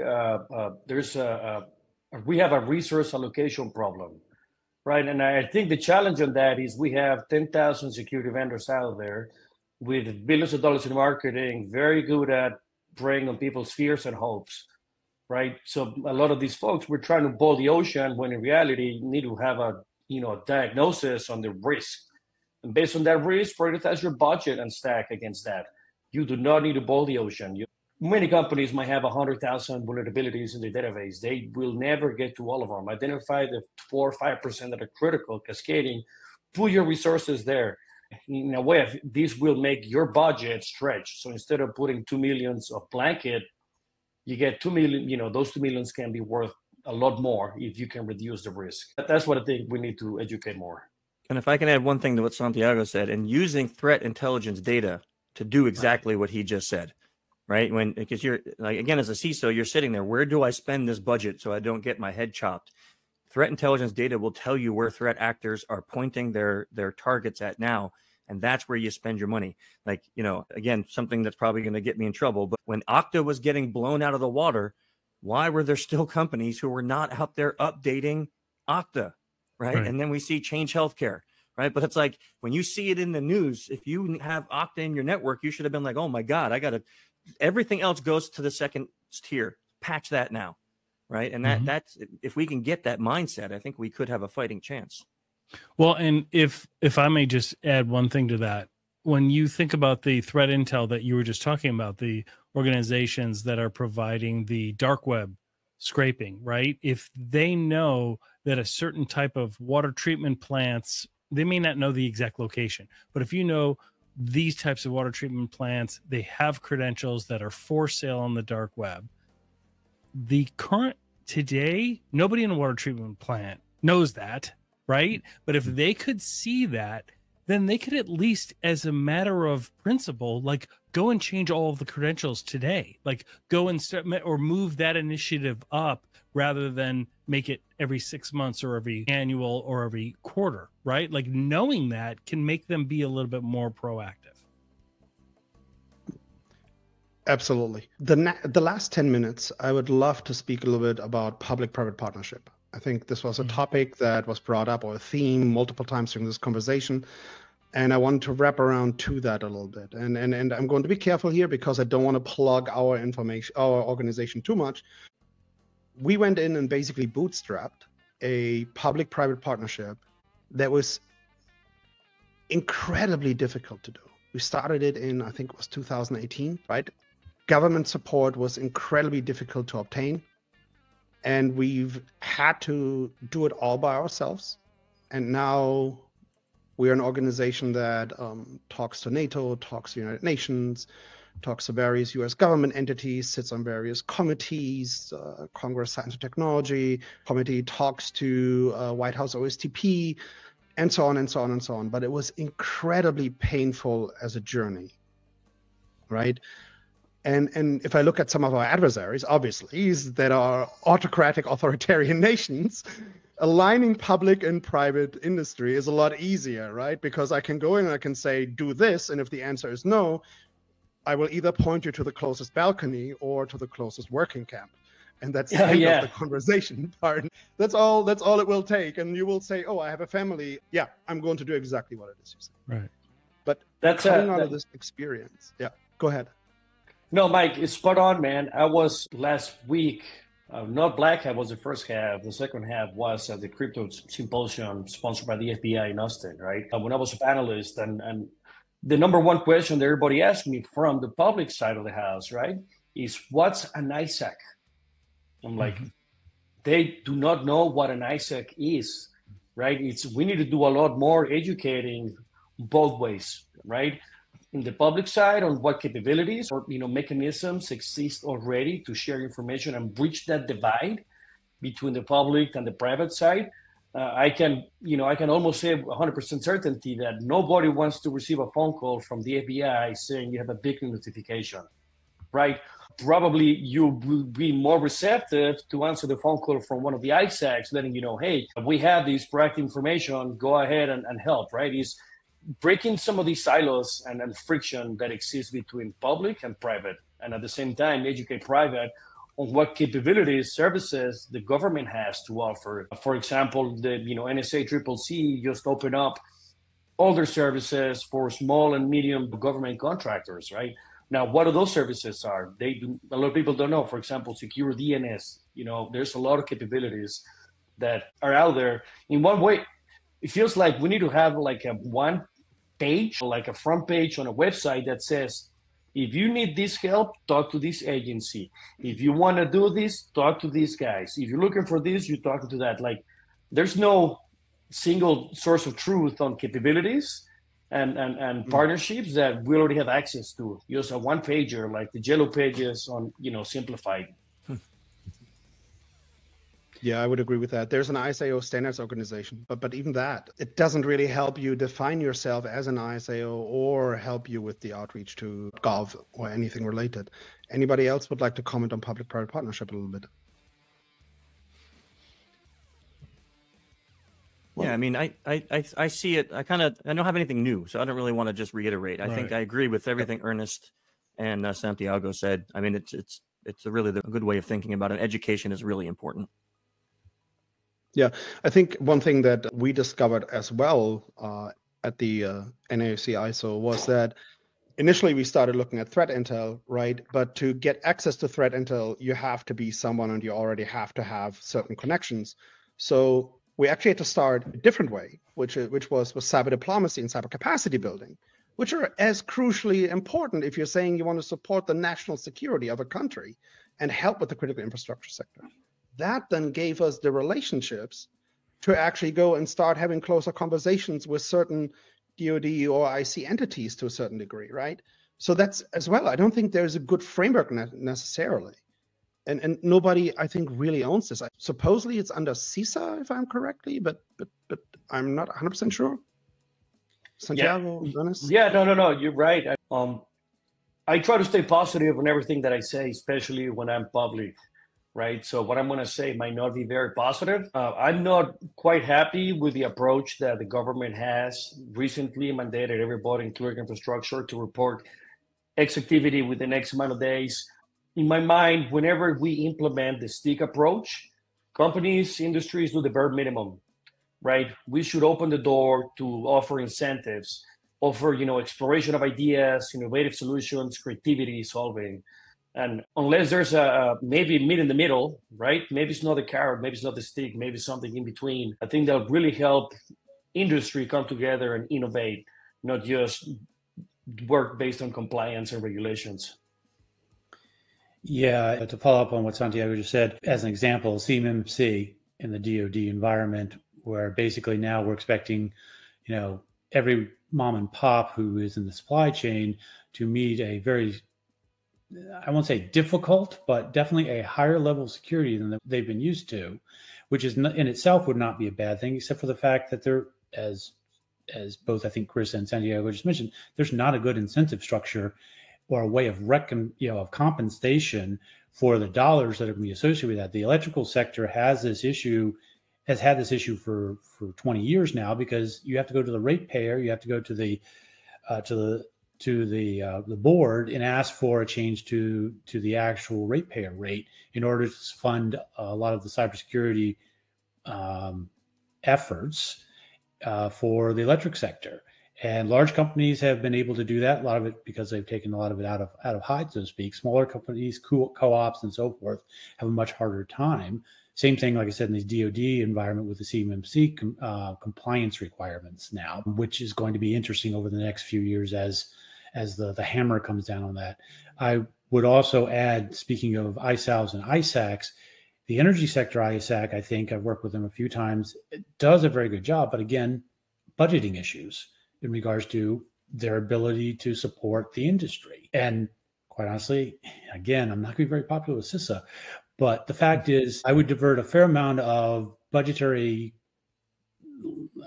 [SPEAKER 4] we have a resource allocation problem, right? And I think the challenge on that is we have 10,000 security vendors out there with billions of dollars in marketing, very good at preying on people's fears and hopes, right? So a lot of these folks, we're trying to boil the ocean when in reality you need to have a diagnosis on the risk. And based on that risk, prioritize your budget and stack against that. You do not need to boil the ocean. Many companies might have 100,000 vulnerabilities in the database. They will never get to all of them. Identify the 4 or 5% that are critical, cascading, put your resources there. In a way, this will make your budget stretch. So instead of putting 2 million of blanket, you get 2 million, those 2 millions can be worth a lot more if you can reduce the risk. That's what I think we need to educate more.
[SPEAKER 3] And if I can add one thing to what Santiago said, and using threat intelligence data to do exactly what he just said, right? Because you're like, again, as a CISO, you're sitting there, where do I spend this budget so I don't get my head chopped? Threat intelligence data will tell you where threat actors are pointing their targets at now. And that's where you spend your money. Like, again, something that's probably going to get me in trouble. But when Okta was getting blown out of the water, why were there still companies who were not out there updating Okta, right? And then we see Change Healthcare, right? But it's like, when you see it in the news, if you have Okta in your network, you should have been like, oh my God, everything else goes to the second tier. Patch that now, right? And that's, if we can get that mindset, I think we could have a fighting chance.
[SPEAKER 1] Well, and if I may just add one thing to that, when you think about the threat intel that you were just talking about, the organizations that are providing the dark web scraping, right? If they know that a certain type of water treatment plants, they may not know the exact location, but if you know these types of water treatment plants, they have credentials that are for sale on the dark web. The current today, nobody in a water treatment plant knows that, right? But if they could see that, then they could at least, as a matter of principle, like go and change all of the credentials today, like go and start or move that initiative up rather than make it every 6 months or every annual or every quarter, right? Like knowing that can make them be a little bit more proactive.
[SPEAKER 2] Absolutely. The last 10 minutes, I would love to speak a little bit about public-private partnership. I think this was a topic that was brought up, or a theme, multiple times during this conversation. And I want to wrap around to that a little bit. And I'm going to be careful here because I don't want to plug our organization too much. We went in and basically bootstrapped a public-private partnership that was incredibly difficult to do. We started it in, I think it was 2018, right? Government support was incredibly difficult to obtain. And we've had to do it all by ourselves. And now we're an organization that talks to NATO, talks to the United Nations, talks to various US government entities, sits on various committees, Congress Science and Technology Committee, talks to White House OSTP, and so on and so on and so on. But it was incredibly painful as a journey, right? And if I look at some of our adversaries, obviously, that are autocratic, authoritarian nations, aligning public and private industry is a lot easier, right? Because I can go in and I can say, do this, and if the answer is no, I will either point you to the closest balcony or to the closest working camp. And that's the end of the conversation part. That's all it will take. And you will say, oh, I have a family. Yeah, I'm going to do exactly what it is you say.
[SPEAKER 1] Right.
[SPEAKER 2] But that's coming out of this experience. Yeah, go ahead.
[SPEAKER 4] No, Mike, it's spot on, man. I was last week, not Black Hat was the first half. The second half was at the crypto symposium sponsored by the FBI in Austin, right? When I was a panelist, and the number one question that everybody asked me from the public side of the house, right, is what's an ISAC? I'm like, they do not know what an ISAC is, right? We need to do a lot more educating both ways, right? In the public side on what capabilities or mechanisms exist already to share information and bridge that divide between the public and the private side. I can almost say 100% certainty that nobody wants to receive a phone call from the FBI saying you have a big notification, right? Probably you will be more receptive to answer the phone call from one of the ISACs letting you know, hey, we have this proactive information, go ahead and help, right? Is breaking some of these silos and friction that exists between public and private, and at the same time educate private on what capabilities, services the government has to offer. For example, the NSA CCC just opened up all their services for small and medium government contractors, right? Now, what are those services are? A lot of people don't know. For example, secure DNS. There's a lot of capabilities that are out there. In one way, it feels like we need to have like a one page, like a front page on a website that says, if you need this help, talk to this agency. If you want to do this, talk to these guys. If you're looking for this, you talk to that. Like, there's no single source of truth on capabilities and partnerships that we already have access to. Just a one pager, like the Yellow Pages on, simplified.
[SPEAKER 2] Yeah, I would agree with that. There's an ISAO standards organization, but even that, it doesn't really help you define yourself as an ISAO or help you with the outreach to Gov or anything related. Anybody else would like to comment on public-private partnership a little bit?
[SPEAKER 3] Yeah, I mean, I see it. I don't have anything new, so I don't really want to just reiterate. I think I agree with everything Ernest and Santiago said. I mean, it's really a good way of thinking about it. Education is really important.
[SPEAKER 2] Yeah, I think one thing that we discovered as well at the NAOC ISO was that initially we started looking at threat intel, right? But to get access to threat intel, you have to be someone and you already have to have certain connections. So we actually had to start a different way, which was cyber diplomacy and cyber capacity building, which are as crucially important if you're saying you want to support the national security of a country and help with the critical infrastructure sector. That then gave us the relationships to actually go and start having closer conversations with certain DoD or IC entities to a certain degree, right? So that's as well. I don't think there's a good framework necessarily. And nobody, I think, really owns this. Supposedly it's under CISA, if I'm correctly, but I'm not 100% sure. Santiago, Dennis?
[SPEAKER 4] Yeah, no, you're right. I try to stay positive on everything that I say, especially when I'm public, right? So what I'm going to say might not be very positive. I'm not quite happy with the approach that the government has recently mandated everybody in critical infrastructure to report X activity within X amount of days. In my mind, whenever we implement the stick approach, companies, industries do the bare minimum, right? We should open the door to offer incentives, offer, exploration of ideas, innovative solutions, creativity, solving. And unless there's a maybe meet in the middle, right? Maybe it's not the carrot, maybe it's not the stick, maybe something in between. I think that'll really help industry come together and innovate, not just work based on compliance and regulations.
[SPEAKER 5] Yeah, to follow up on what Santiago just said, as an example, CMMC in the DoD environment, where basically now we're expecting, every mom and pop who is in the supply chain to meet a very, I won't say difficult, but definitely a higher level of security than they've been used to, which is in itself would not be a bad thing, except for the fact that there, as both I think Chris and Santiago just mentioned, there's not a good incentive structure or a way of of compensation for the dollars that are going to be associated with that. The electrical sector has had this issue for 20 years now, because you have to go to the ratepayer, you have to go to the board and ask for a change to the actual ratepayer rate in order to fund a lot of the cybersecurity efforts for the electric sector. And large companies have been able to do that, a lot of it because they've taken a lot of it out of hide, so to speak. Smaller companies, co-ops and so forth, have a much harder time. Same thing, like I said, in this DoD environment with the CMMC compliance requirements now, which is going to be interesting over the next few years as the hammer comes down on that. I would also add, speaking of ISALs and ISACs, the energy sector ISAC, I think I've worked with them a few times, it does a very good job, but again, budgeting issues in regards to their ability to support the industry. And quite honestly, again, I'm not going to be very popular with CISA, but the fact is I would divert a fair amount of budgetary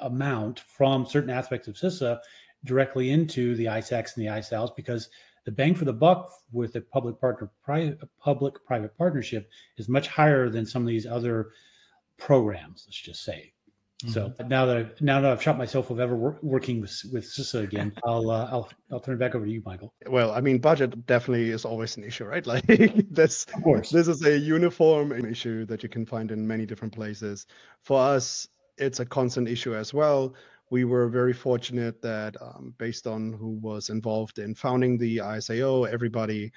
[SPEAKER 5] amount from certain aspects of CISA directly into the ISACs and the ISALs, because the bang for the buck with the public-private partnership is much higher than some of these other programs, let's just say. So now that I've shot myself of ever working with CISA again, I'll turn it back over to you, Michael.
[SPEAKER 2] Well, I mean, budget definitely is always an issue, right? Like this,
[SPEAKER 5] of course,
[SPEAKER 2] this is a uniform issue that you can find in many different places. For us, it's a constant issue as well. We were very fortunate that based on who was involved in founding the ISAO, everybody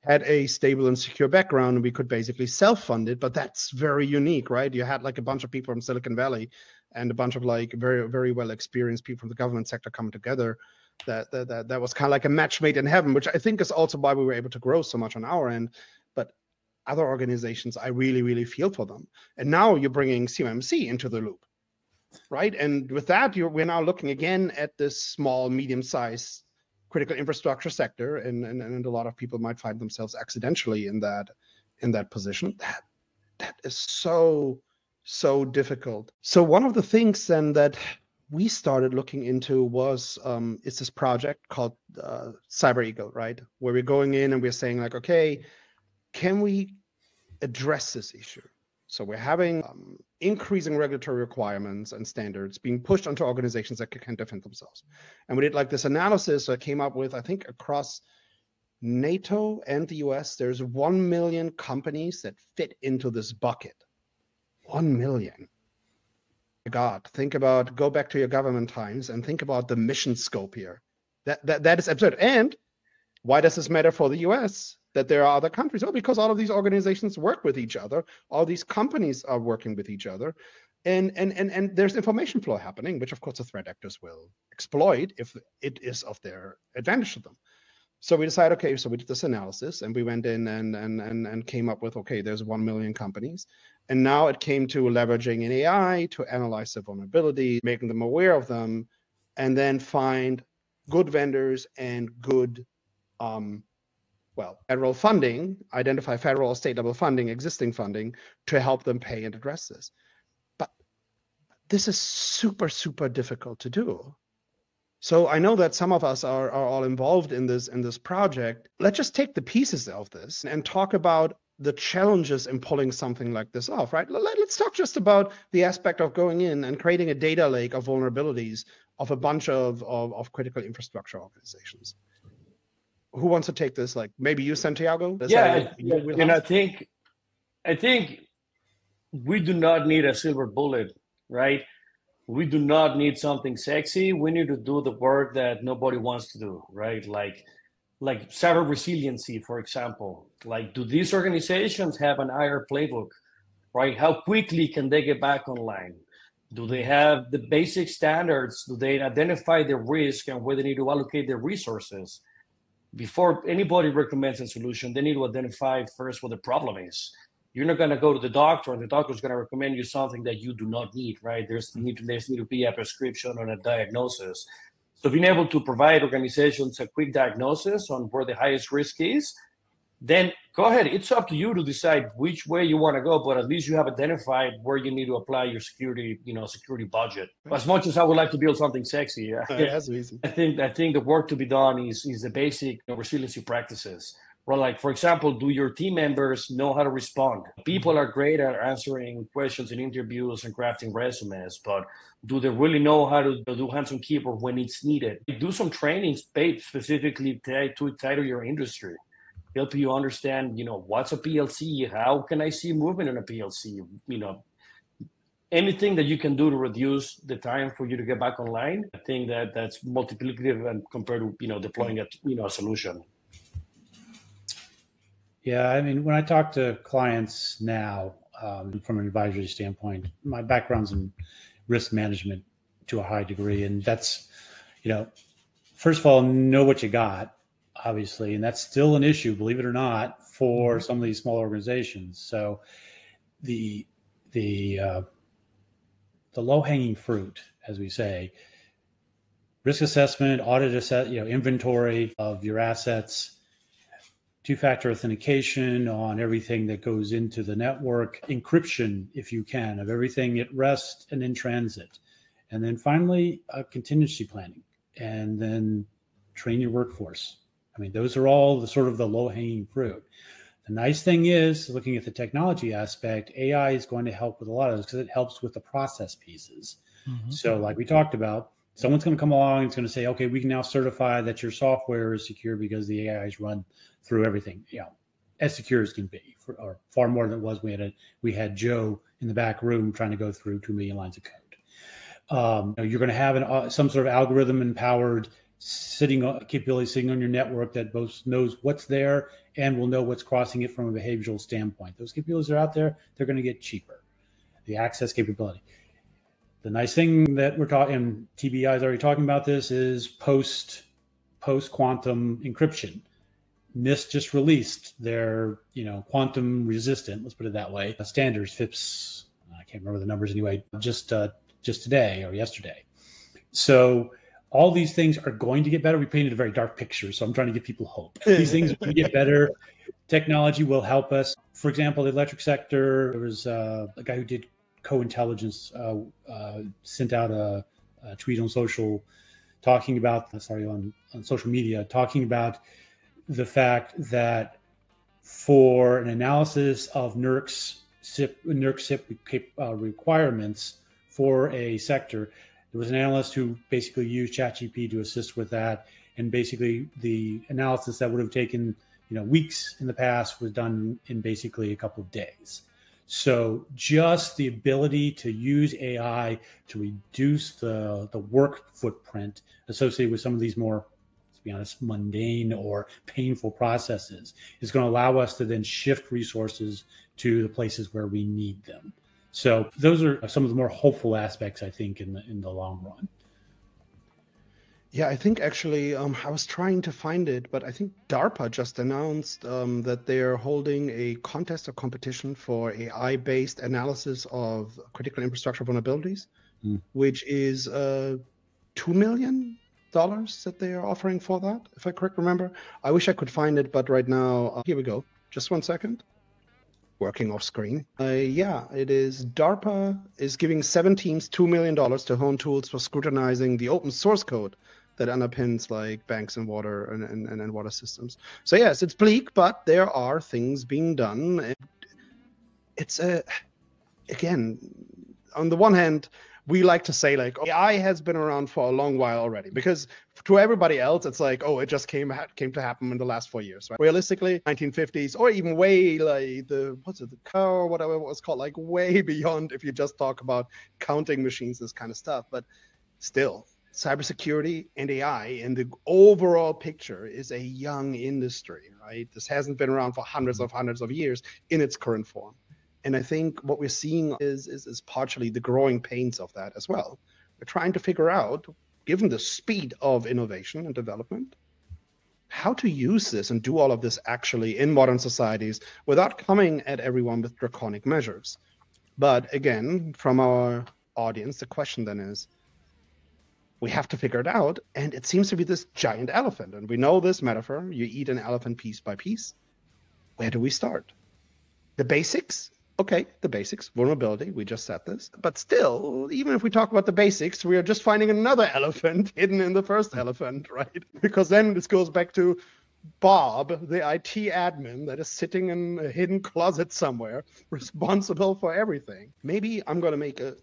[SPEAKER 2] had a stable and secure background, and we could basically self-fund it. But that's very unique, right? You had like a bunch of people from Silicon Valley and a bunch of like very, very well experienced people from the government sector coming together. That was kind of like a match made in heaven, which I think is also why we were able to grow so much on our end. But other organizations, I really, really feel for them. And now you're bringing CMMC into the loop, right? And with that, we're now looking again at this small, medium-sized critical infrastructure sector, and a lot of people might find themselves accidentally in that position. That is so difficult. So one of the things then that we started looking into was is this project called Cyber Eagle, right? Where we're going in and we're saying like, okay, can we address this issue? So we're having increasing regulatory requirements and standards being pushed onto organizations that can defend themselves. And we did like this analysis that came up with, I think across NATO and the US, there's 1 million companies that fit into this bucket. 1 million. God, go back to your government times and think about the mission scope here. That is absurd. And why does this matter for the US? That there are other countries? Well, because all of these organizations work with each other. All these companies are working with each other. And there's information flow happening, which of course the threat actors will exploit if it is of their advantage to them. So we decided, okay, so we did this analysis and we went in and came up with, okay, there's 1 million companies. And now it came to leveraging an AI to analyze the vulnerability, making them aware of them, and then find good vendors and good, federal funding, identify federal or state level funding, existing funding to help them pay and address this. But this is super, super difficult to do. So I know that some of us are all involved in this project. Let's just take the pieces of this and talk about the challenges in pulling something like this off, right? Let's talk just about the aspect of going in and creating a data lake of vulnerabilities of a bunch of critical infrastructure organizations. Who wants to take this? Like maybe you, Santiago?
[SPEAKER 4] I think we do not need a silver bullet, right? We do not need something sexy. We need to do the work that nobody wants to do, right? Like cyber resiliency, for example. Like, do these organizations have an IR playbook, right? How quickly can they get back online? Do they have the basic standards? Do they identify the risk and where they need to allocate their resources? Before anybody recommends a solution, they need to identify first what the problem is. You're not going to go to the doctor and the doctor is going to recommend you something that you do not need, right? There's need to be a prescription or a diagnosis. So being able to provide organizations a quick diagnosis on where the highest risk is, then go ahead. It's up to you to decide which way you want to go, but at least you have identified where you need to apply your security budget. As much as I would like to build something sexy, I think the work to be done is the basic resiliency practices. Well, like, for example, do your team members know how to respond? People are great at answering questions in interviews and crafting resumes, but do they really know how to do hands-on keyboard when it's needed? Do some trainings paid specifically tied to your industry. Help you understand, what's a PLC? How can I see movement in a PLC? Anything that you can do to reduce the time for you to get back online. I think that's multiplicative and compared to, deploying a solution.
[SPEAKER 5] Yeah, I mean, when I talk to clients now, from an advisory standpoint, my background's in risk management to a high degree. And that's, first of all, know what you got, obviously. And that's still an issue, believe it or not, for some of these small organizations. So the low-hanging fruit, as we say, risk assessment, audit, inventory of your assets, two-factor authentication on everything that goes into the network, encryption, if you can, of everything at rest and in transit. And then finally, contingency planning, and then train your workforce. I mean, those are all the sort of the low-hanging fruit. The nice thing is, looking at the technology aspect, AI is going to help with a lot of this because it helps with the process pieces. Mm-hmm. So like we talked about, someone's going to come along and it's going to say, okay, we can now certify that your software is secure because the AI is run through everything, as secure as can be, or far more than it was. We had Joe in the back room trying to go through 2 million lines of code. You're going to have some sort of algorithm empowered capability sitting on your network that both knows what's there and will know what's crossing it from a behavioral standpoint. Those capabilities are out there. They're going to get cheaper. The access capability. The nice thing that we're talking, and TBI is already talking about this, is post-quantum encryption. NIST just released their, quantum resistant, let's put it that way, standards, FIPS, I can't remember the numbers anyway, just today or yesterday. So all these things are going to get better. We painted a very dark picture, so I'm trying to give people hope. These things are going to get better. Technology will help us. For example, the electric sector, there was a guy who did co-intelligence, sent out a tweet on social talking about, on social media, talking about the fact that for an analysis of NERC SIP requirements for a sector, there was an analyst who basically used ChatGPT to assist with that. And basically the analysis that would have taken, weeks in the past was done in basically a couple of days. So just the ability to use AI to reduce the work footprint associated with some of these more, to be honest, mundane or painful processes is going to allow us to then shift resources to the places where we need them. So those are some of the more hopeful aspects, I think, in the long run.
[SPEAKER 2] Yeah, I think actually, I was trying to find it, but I think DARPA just announced that they're holding a contest or competition for AI-based analysis of critical infrastructure vulnerabilities, which is $2 million that they are offering for that, if I correct remember. I wish I could find it, but right now, here we go. Just 1 second. Working off screen. Yeah, it is. DARPA is giving 7 teams $2 million to hone tools for scrutinizing the open source code that underpins like banks and water and water systems. So yes, it's bleak, but there are things being done. It's again, on the one hand, we like to say like AI has been around for a long while already, because to everybody else, it's like, oh, it just came to happen in the last 4 years, right? Realistically, 1950s, or even way like the car or whatever it was called, like way beyond if you just talk about counting machines, this kind of stuff. But still, cybersecurity and AI in the overall picture is a young industry, right? This hasn't been around for hundreds of years in its current form. And I think what we're seeing is partially the growing pains of that as well. We're trying to figure out, given the speed of innovation and development, how to use this and do all of this actually in modern societies without coming at everyone with draconic measures. But again, from our audience, the question then is, we have to figure it out. And it seems to be this giant elephant. And we know this metaphor, you eat an elephant piece by piece. Where do we start? The basics? Okay, the basics, vulnerability, we just said this. But still, even if we talk about the basics, we are just finding another elephant hidden in the first elephant, right? Because then this goes back to Bob, the IT admin that is sitting in a hidden closet somewhere, responsible for everything. Maybe I'm going to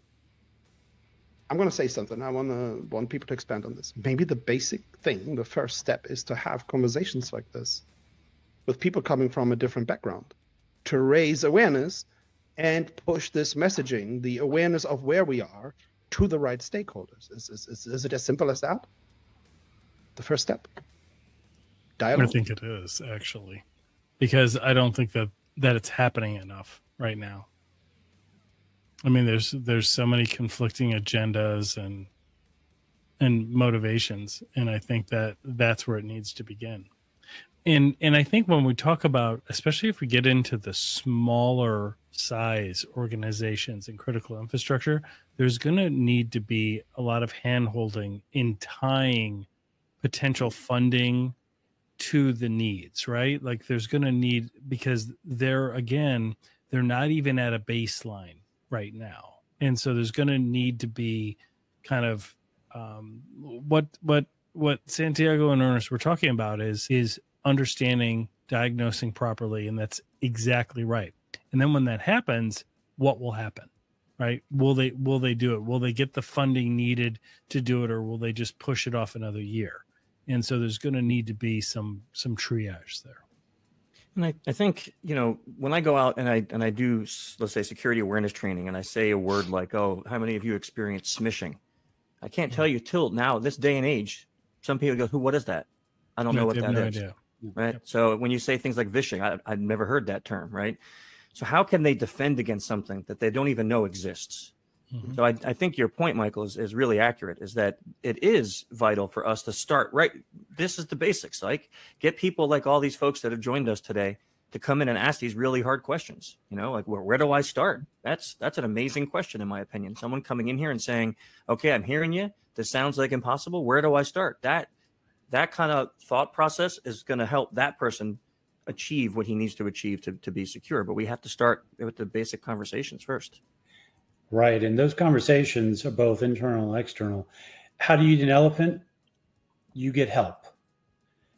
[SPEAKER 2] say something. I want people to expand on this. Maybe the basic thing, the first step, is to have conversations like this with people coming from a different background to raise awareness and push this messaging, the awareness of where we are, to the right stakeholders. Is it as simple as that? The first step? Dialogue?
[SPEAKER 1] I think it is, actually, because I don't think that it's happening enough right now. I mean, there's so many conflicting agendas and motivations, and I think that's where it needs to begin. And I think when we talk about, especially if we get into the smaller size organizations and critical infrastructure, there's going to need to be a lot of hand-holding in tying potential funding to the needs, right? Like there's going to need, because they're not even at a baseline right now. And so there's going to need to be kind of what Santiago and Ernest were talking about is understanding, diagnosing properly, and that's exactly right. And then when that happens, what will happen, right? Will they do it? Will they get the funding needed to do it, or will they just push it off another year? And so there's going to need to be some triage there.
[SPEAKER 3] And I think, when I go out and I do, let's say, security awareness training, and I say a word like, oh, how many of you experience smishing? I can't tell you till now, this day and age, some people go, what is that? I don't know what that is. Idea. Right. Yep. So when you say things like vishing, I've never heard that term. Right. So how can they defend against something that they don't even know exists? Mm-hmm. So I think your point, Michael, is really accurate, is that it is vital for us to start right. This is the basics, like get people like all these folks that have joined us today to come in and ask these really hard questions. Like where do I start? That's an amazing question, in my opinion. Someone coming in here and saying, okay, I'm hearing you. This sounds like impossible. Where do I start? That kind of thought process is going to help that person achieve what he needs to achieve to be secure. But we have to start with the basic conversations first.
[SPEAKER 5] Right. And those conversations are both internal and external. How do you eat an elephant? You get help.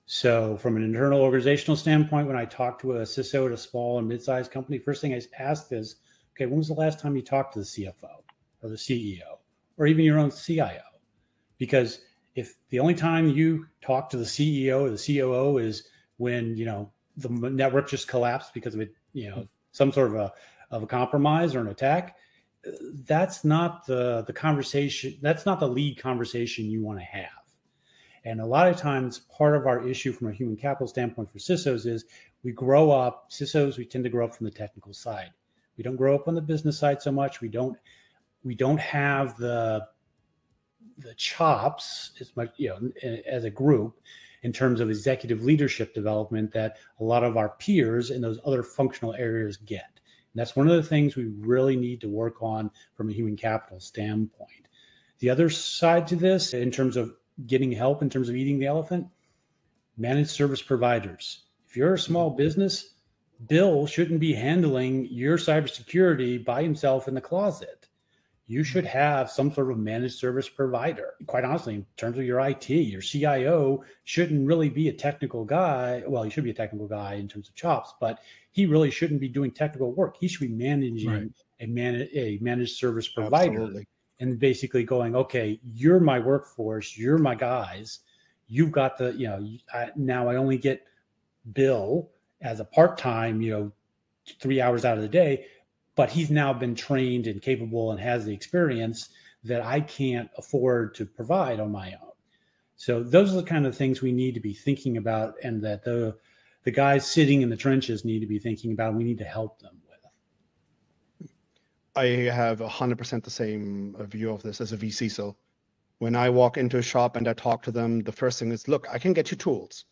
[SPEAKER 5] So from an internal organizational standpoint, when I talk to a CISO at a small and mid-sized company, first thing I ask is, okay, when was the last time you talked to the CFO or the CEO or even your own CIO? Because if the only time you talk to the CEO or the COO is when, the network just collapsed because of it, some sort of a compromise or an attack, that's not the conversation. That's not the lead conversation you want to have. And a lot of times, part of our issue from a human capital standpoint for CISOs is we tend to grow up from the technical side. We don't grow up on the business side so much. We don't have the chops as much, as a group in terms of executive leadership development that a lot of our peers in those other functional areas get. And that's one of the things we really need to work on from a human capital standpoint. The other side to this, in terms of getting help, in terms of eating the elephant, managed service providers. If you're a small business, Bill shouldn't be handling your cybersecurity by himself in the closet. You should have some sort of managed service provider. Quite honestly, in terms of your IT, your CIO shouldn't really be a technical guy. Well, he should be a technical guy in terms of chops, but he really shouldn't be doing technical work. He should be managing a managed service provider.
[SPEAKER 2] Absolutely.
[SPEAKER 5] And basically going, okay, you're my workforce, you're my guys. You've got the, now I only get Bill as a part-time, 3 hours out of the day, but he's now been trained and capable and has the experience that I can't afford to provide on my own. So those are the kind of things we need to be thinking about, and that the guys sitting in the trenches need to be thinking about, and we need to help them with.
[SPEAKER 2] I have 100% the same view of this as a VC. So when I walk into a shop and I talk to them, the first thing is, look, I can get you tools.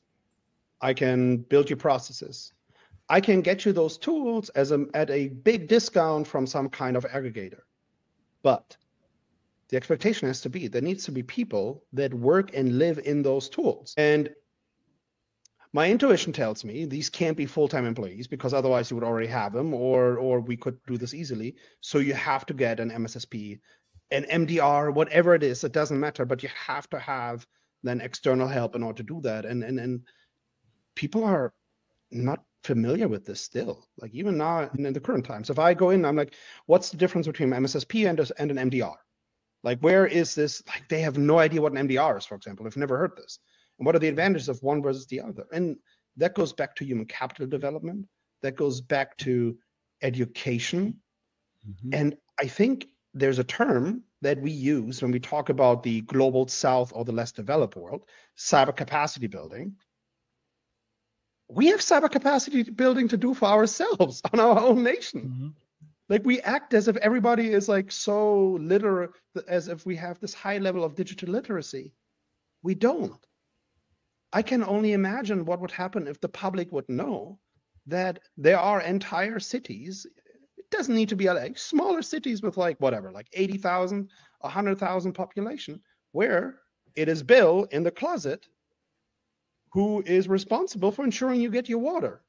[SPEAKER 2] I can build you processes. I can get you those tools at a big discount from some kind of aggregator. But the expectation has to be, there needs to be people that work and live in those tools. And my intuition tells me these can't be full-time employees, because otherwise you would already have them, or we could do this easily. So you have to get an MSSP, an MDR, whatever it is, it doesn't matter, but you have to have then external help in order to do that. And people are not familiar with this still, like even now in the current times. If I go in, I'm like, what's the difference between MSSP and an MDR? Like, where is this? Like, they have no idea what an MDR is, for example. They've never heard this. And what are the advantages of one versus the other? And that goes back to human capital development. That goes back to education. Mm-hmm. And I think there's a term that we use when we talk about the global south or the less developed world, cyber capacity building. We have cyber capacity building to do for ourselves on our own nation. Mm-hmm. Like, we act as if everybody is like so literate, as if we have this high level of digital literacy. We don't. I can only imagine what would happen if the public would know that there are entire cities. It doesn't need to be like smaller cities with like 80,000, 100,000 population, where it is Bill in the closet who is responsible for ensuring you get your water,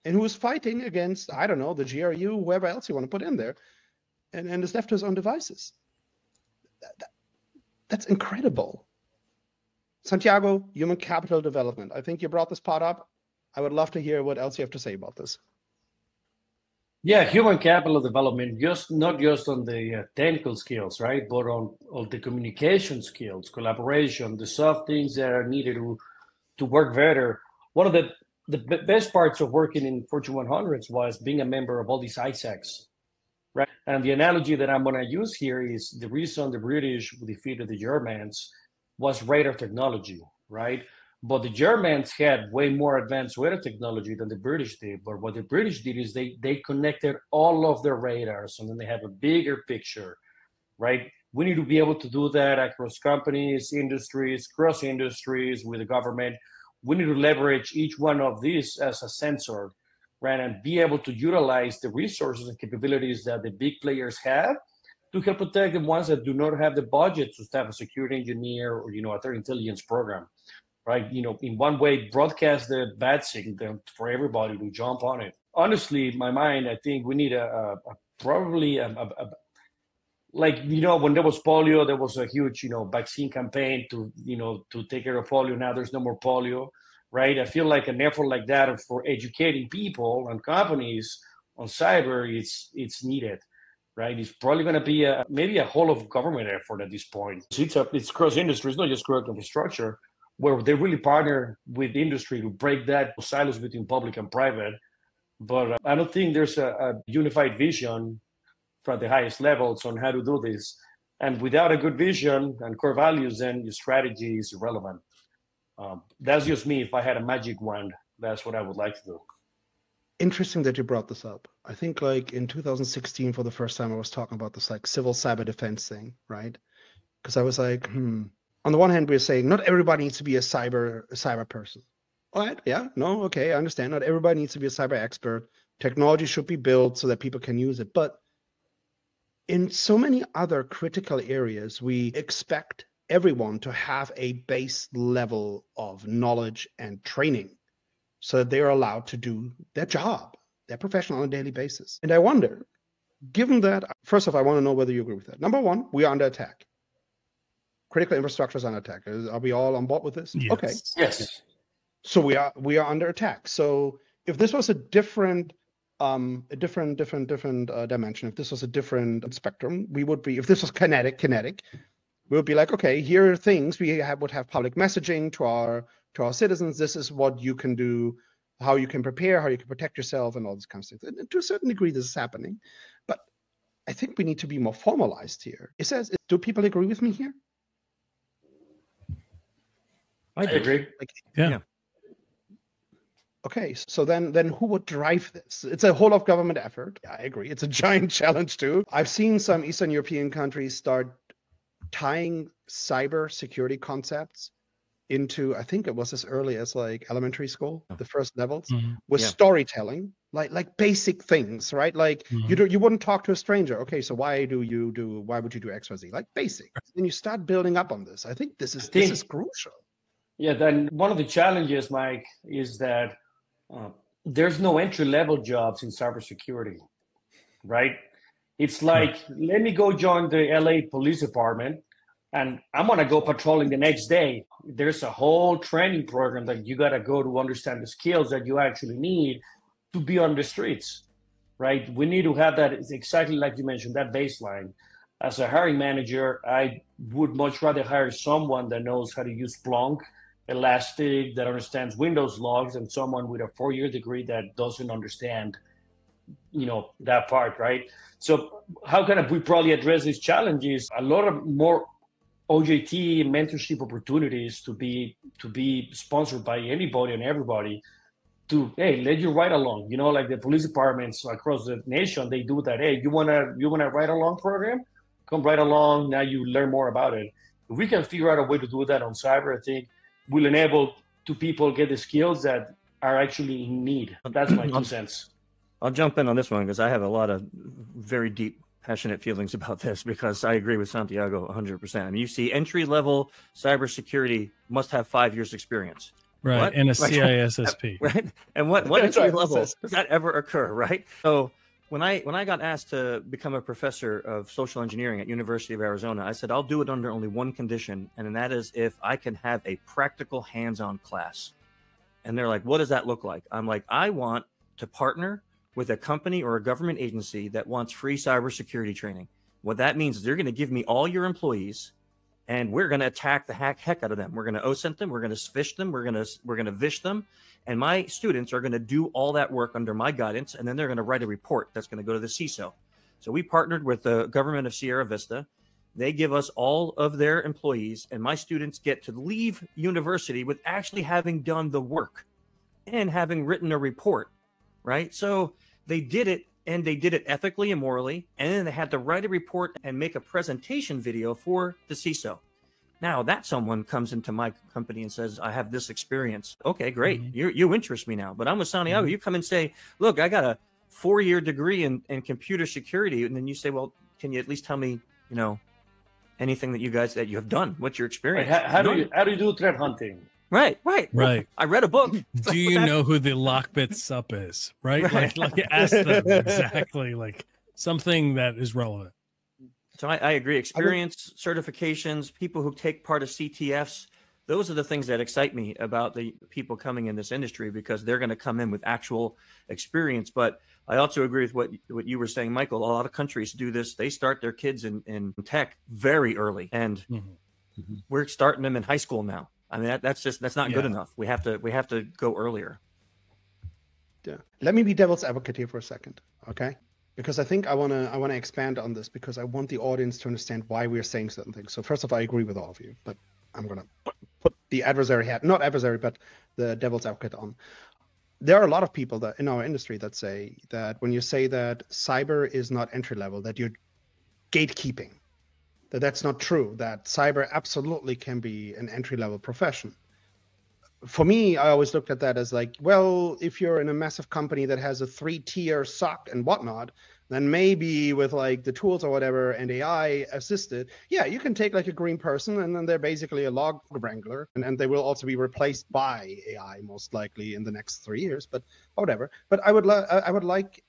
[SPEAKER 2] and who is fighting against, I don't know, the GRU, whoever else you want to put in there, and is left to his own devices. That's incredible. Santiago, human capital development. I think you brought this part up. I would love to hear what else you have to say about this.
[SPEAKER 4] Yeah, human capital development, not just on the technical skills, right? But on the communication skills, collaboration, the soft things that are needed to work better. One of the best parts of working in Fortune 100s was being a member of all these ISACs, right? And the analogy that I'm going to use here is the reason the British defeated the Germans was radar technology, right? But the Germans had way more advanced radar technology than the British did. But what the British did is they connected all of their radars, and then they have a bigger picture, right? We need to be able to do that across companies, industries, cross industries, with the government. We need to leverage each one of these as a sensor, right? And be able to utilize the resources and capabilities that the big players have to help protect the ones that do not have the budget to staff a security engineer or, a threat intelligence program, right? In one way, broadcast the bad signal for everybody to jump on it. Honestly, in my mind, I think we need when there was polio, there was a huge, vaccine campaign to take care of polio. Now there's no more polio, right? I feel like an effort like that for educating people and companies on cyber, it's needed, right? It's probably going to be maybe a whole of government effort at this point. It's cross industries, not just cross infrastructure, where they really partner with industry to break that silos between public and private. But I don't think there's a unified vision from the highest levels on how to do this. And without a good vision and core values, then your strategy is irrelevant. That's just me. If I had a magic wand, that's what I would like to do.
[SPEAKER 2] Interesting that you brought this up. I think like in 2016, for the first time, I was talking about this like civil cyber defense thing, right? Because I was like, on the one hand, we're saying not everybody needs to be a cyber person. All right, yeah, no, okay, I understand. Not everybody needs to be a cyber expert. Technology should be built so that people can use it. But in so many other critical areas, we expect everyone to have a base level of knowledge and training so that they are allowed to do their job, their profession on a daily basis. And I wonder, given that, first off, I want to know whether you agree with that. Number one, we are under attack. Critical infrastructure is under attack. Are we all on board with this?
[SPEAKER 1] Yes.
[SPEAKER 2] Okay.
[SPEAKER 4] Yes.
[SPEAKER 2] So we are under attack. So if this was a different dimension, if this was a different spectrum, we would be, if this was kinetic, we would be like, okay, here are things we would have public messaging to our citizens. This is what you can do, how you can prepare, how you can protect yourself, and all this kind of things. And to a certain degree, this is happening, but I think we need to be more formalized here. It says, do people agree with me here?
[SPEAKER 3] I
[SPEAKER 4] agree.
[SPEAKER 1] Yeah.
[SPEAKER 2] Okay, so then who would drive this? It's a whole of government effort. Yeah, I agree. It's a giant challenge too. I've seen some Eastern European countries start tying cyber security concepts into, I think it was as early as like elementary school, the first levels, with storytelling, like basic things, right? Like you wouldn't talk to a stranger. Okay, so why would you do XYZ? Like basic. Then you start building up on this. I think this is crucial.
[SPEAKER 4] Yeah, then one of the challenges, Mike, is that there's no entry-level jobs in cybersecurity, right? It's like, let me go join the LA Police Department, and I'm going to go patrolling the next day. There's a whole training program that you got to go to understand the skills that you actually need to be on the streets, right? We need to have that, it's exactly like you mentioned, that baseline. As a hiring manager, I would much rather hire someone that knows how to use Splunk, Elastic, that understands Windows logs, and someone with a 4-year degree that doesn't understand, that part, right? So how can we probably address these challenges? A lot of more OJT mentorship opportunities to be sponsored by anybody and everybody to, hey, let you ride along. Like the police departments across the nation, they do that. Hey, you wanna ride along program? Come right along. Now you learn more about it. If we can figure out a way to do that on cyber, I think will enable to people get the skills that are actually in need. That's my 2 cents.
[SPEAKER 3] I'll jump in on this one because I have a lot of very deep, passionate feelings about this because I agree with Santiago 100%. I mean, you see entry-level cybersecurity must have 5 years experience.
[SPEAKER 1] Right,
[SPEAKER 3] what?
[SPEAKER 1] and a CISSP.
[SPEAKER 3] Right? And what entry level does that ever occur, right? So when I got asked to become a professor of social engineering at University of Arizona, I said, I'll do it under only one condition, and that is if I can have a practical hands-on class. And they're like, what does that look like? I'm like, I want to partner with a company or a government agency that wants free cybersecurity training. What that means is they're going to give me all your employees, and we're going to attack the heck out of them. We're going to OSINT them. We're going to phish them. We're going to vish them. And my students are going to do all that work under my guidance, and then they're going to write a report that's going to go to the CISO. So we partnered with the government of Sierra Vista. They give us all of their employees, and my students get to leave university with actually having done the work and having written a report, right? So they did it, and they did it ethically and morally, and then they had to write a report and make a presentation video for the CISO. Now that someone comes into my company and says, I have this experience. Okay, great. You interest me now. But I'm with Santiago. You come and say, look, I got a 4-year degree in computer security. And then you say, well, can you at least tell me, anything that you have done? What's your experience?
[SPEAKER 4] Right. How do you do threat hunting?
[SPEAKER 3] Right. Well, I read a book.
[SPEAKER 1] Do you know who the Lockbit Sup is? Right. Like ask them exactly like something that is relevant.
[SPEAKER 3] So I agree. Experience, certifications, people who take part of CTFs, those are the things that excite me about the people coming in this industry because they're going to come in with actual experience. But I also agree with what you were saying, Michael. A lot of countries do this. They start their kids in tech very early, and we're starting them in high school now. I mean, that's not good enough. We have to go earlier.
[SPEAKER 2] Yeah. Let me be devil's advocate here for a second, okay? Because I think I want to expand on this because I want the audience to understand why we're saying certain things. So first of all, I agree with all of you, but I'm going to put the adversary hat, not adversary, but the devil's advocate on. there are a lot of people that in our industry that say that when you say that cyber is not entry level, that you're gatekeeping, that that's not true, that cyber absolutely can be an entry level profession. For me, I always looked at that as like, well, if you're in a massive company that has a 3-tier SOC and whatnot, then maybe with like the tools or whatever and AI assisted, yeah, you can take like a green person and then they're basically a log wrangler, and they will also be replaced by AI most likely in the next 3 years, but whatever. But I would like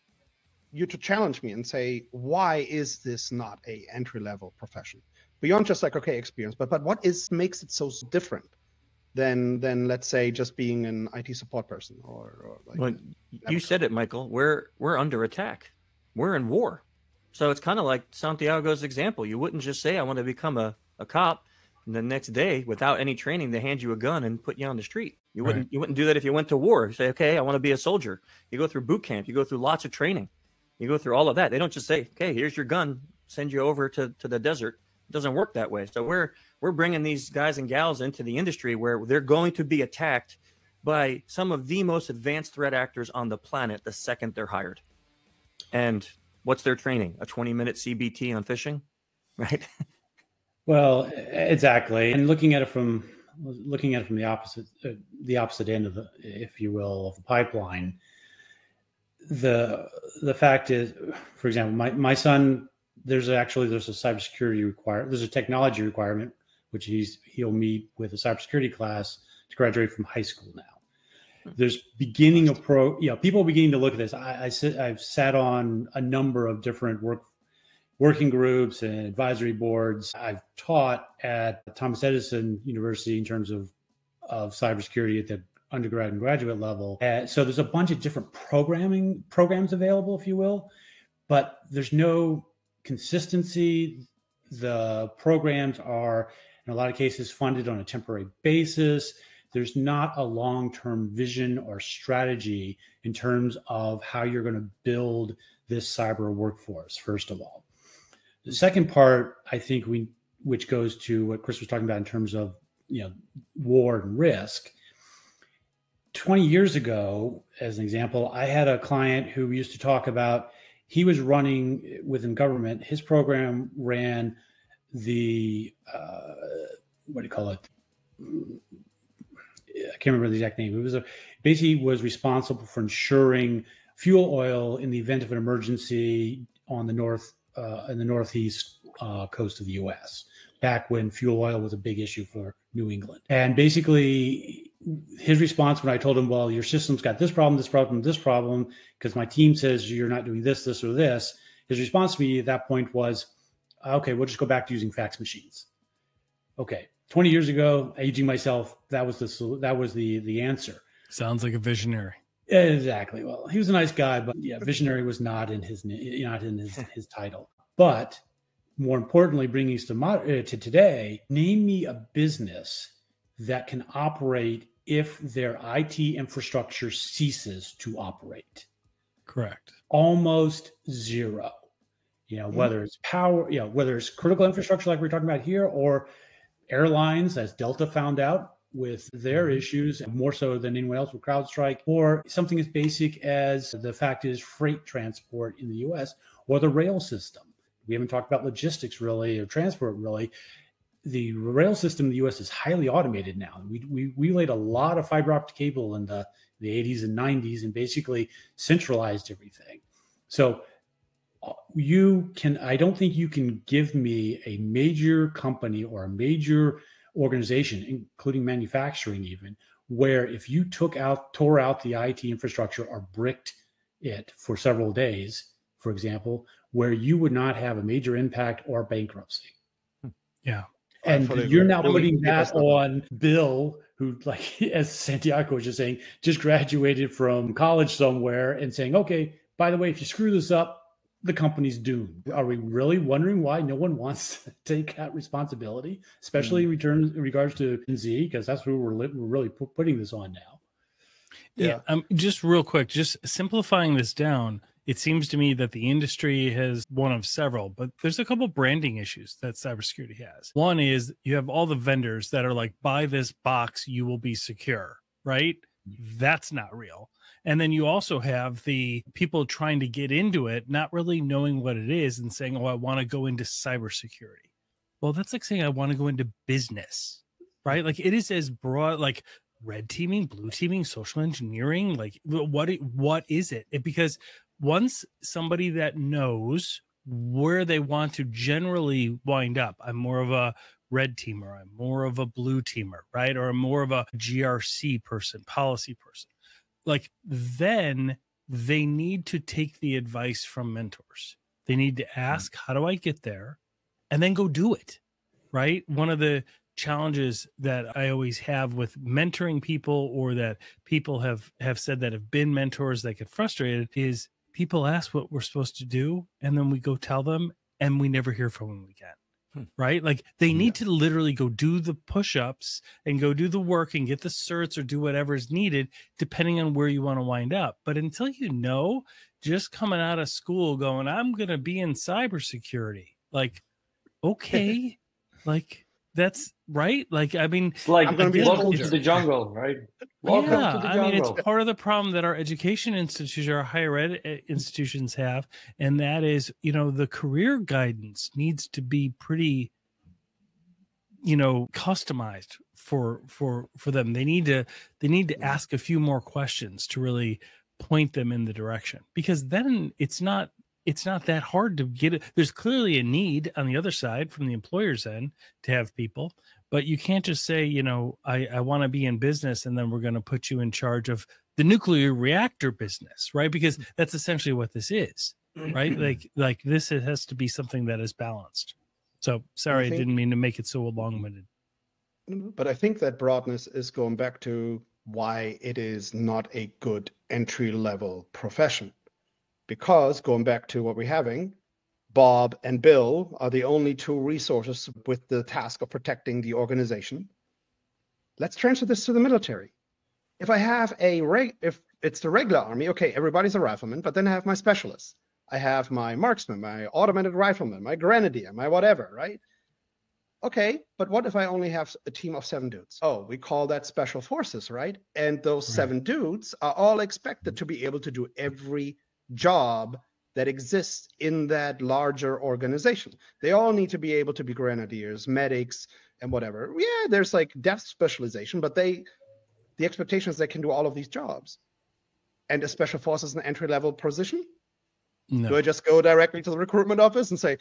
[SPEAKER 2] you to challenge me and say, why is this not a entry level profession beyond just like, okay, experience, but what makes it so different than let's say just being an IT support person or like.
[SPEAKER 3] Well, you said it, Michael. We're under attack. We're in war. So it's kind of like Santiago's example. You wouldn't just say, I want to become a cop, and the next day, without any training, they hand you a gun and put you on the street. You wouldn't do that if you went to war. You say, okay, I want to be a soldier. You go through boot camp. You go through lots of training. You go through all of that. They don't just say, okay, here's your gun, send you over to the desert. It doesn't work that way. So we're bringing these guys and gals into the industry where they're going to be attacked by some of the most advanced threat actors on the planet the second they're hired. And what's their training? A 20-minute CBT on phishing, right?
[SPEAKER 5] Well, exactly. And looking at it from the opposite end of the, if you will, of the pipeline, the fact is, for example, my son, there's a cybersecurity there's a technology requirement, which he'll meet with a cybersecurity class to graduate from high school now. There's people are beginning to look at this. I've sat on a number of different working groups and advisory boards. I've taught at Thomas Edison University in terms of cybersecurity at the undergrad and graduate level. So there's a bunch of different programs available, if you will, but there's no consistency. The programs are, in a lot of cases, funded on a temporary basis. There's not a long-term vision or strategy in terms of how you're going to build this cyber workforce, first of all. The second part, I think, which goes to what Chris was talking about in terms of, war and risk. 20 years ago, as an example, I had a client who used to talk about, he was running within government. His program ran the, what do you call it? I can't remember the exact name. It was basically was responsible for ensuring fuel oil in the event of an emergency on the in the northeast coast of the U.S. back when fuel oil was a big issue for New England. And basically, his response when I told him, well, your system's got this problem, because my team says you're not doing this, this, or this. His response to me at that point was, okay, we'll just go back to using fax machines. Okay. 20 years ago, aging myself, that was the answer.
[SPEAKER 1] Sounds like a visionary.
[SPEAKER 5] Exactly. Well, he was a nice guy, but yeah, visionary was not in his title. But more importantly, bringing us to today, name me a business that can operate if their IT infrastructure ceases to operate.
[SPEAKER 1] Correct.
[SPEAKER 5] Almost zero. Whether it's power, whether it's critical infrastructure like we're talking about here, or airlines, as Delta found out with their issues, more so than anyone else with CrowdStrike, or something as basic as the fact is freight transport in the U.S. or the rail system. We haven't talked about logistics really, or transport really. The rail system in the U.S. is highly automated now. We laid a lot of fiber optic cable in the 80s and 90s and basically centralized everything. So I don't think you can give me a major company or a major organization, including manufacturing even, where if you tore out the IT infrastructure or bricked it for several days, for example, where you would not have a major impact or bankruptcy.
[SPEAKER 1] Yeah.
[SPEAKER 5] And you're now putting that on Bill, who, like, as Santiago was just saying, just graduated from college somewhere and saying, okay, by the way, if you screw this up, the company's doomed. Are we really wondering why no one wants to take that responsibility, especially in regards to Z, because that's who we're really putting this on now?
[SPEAKER 1] Yeah. Just real quick, just simplifying this down, it seems to me that the industry has one of several, but there's a couple branding issues that cybersecurity has. One is you have all the vendors that are like, buy this box, you will be secure, right? That's not real. And then you also have the people trying to get into it, not really knowing what it is and saying, oh, I want to go into cybersecurity. Well, that's like saying I want to go into business, right? Like it is as broad, like red teaming, blue teaming, social engineering. Like what is it? Because once somebody that knows where they want to generally wind up, I'm more of a red teamer, I'm more of a blue teamer, right? Or I'm more of a GRC person, policy person. Like then they need to take the advice from mentors. They need to ask, how do I get there? And then go do it, right? One of the challenges that I always have with mentoring people, or that people have said that have been mentors that get frustrated, is people ask what we're supposed to do, and then we go tell them, and we never hear from them again. Right? Like they need to literally go do the push-ups and go do the work and get the certs or do whatever is needed, depending on where you want to wind up. But until you know, just coming out of school going, I'm going to be in cybersecurity. Like, okay, like that's right. Like, I mean,
[SPEAKER 4] it's like
[SPEAKER 2] I'm going to be
[SPEAKER 4] welcome to the jungle, right? Welcome to the jungle.
[SPEAKER 1] I mean, it's part of the problem that our education institutions, our higher ed institutions have, and that is, you know, the career guidance needs to be pretty, you know, customized for them. They need to ask a few more questions to really point them in the direction, because then it's not that hard to get it. There's clearly a need on the other side from the employer's end to have people, but you can't just say, you know, I want to be in business and then we're going to put you in charge of the nuclear reactor business, right? Because that's essentially what this is, right? like this, it has to be something that is balanced. So sorry, I didn't mean to make it so long-winded.
[SPEAKER 2] But I think that broadness is going back to why it is not a good entry-level profession. Because going back to what we're having, Bob and Bill are the only two resources with the task of protecting the organization. Let's transfer this to the military. If I have if it's the regular army, okay, everybody's a rifleman, but then I have my specialists. I have my marksman, my automated rifleman, my grenadier, my whatever, right? Okay, but what if I only have a team of 7 dudes? Oh, we call that special forces, right? And those 7 dudes are all expected to be able to do every job that exists in that larger organization. They all need to be able to be grenadiers, medics, and whatever. Yeah, there's like depth specialization, but the expectation is they can do all of these jobs. And a special forces an entry-level position? No. Do I just go directly to the recruitment office and say,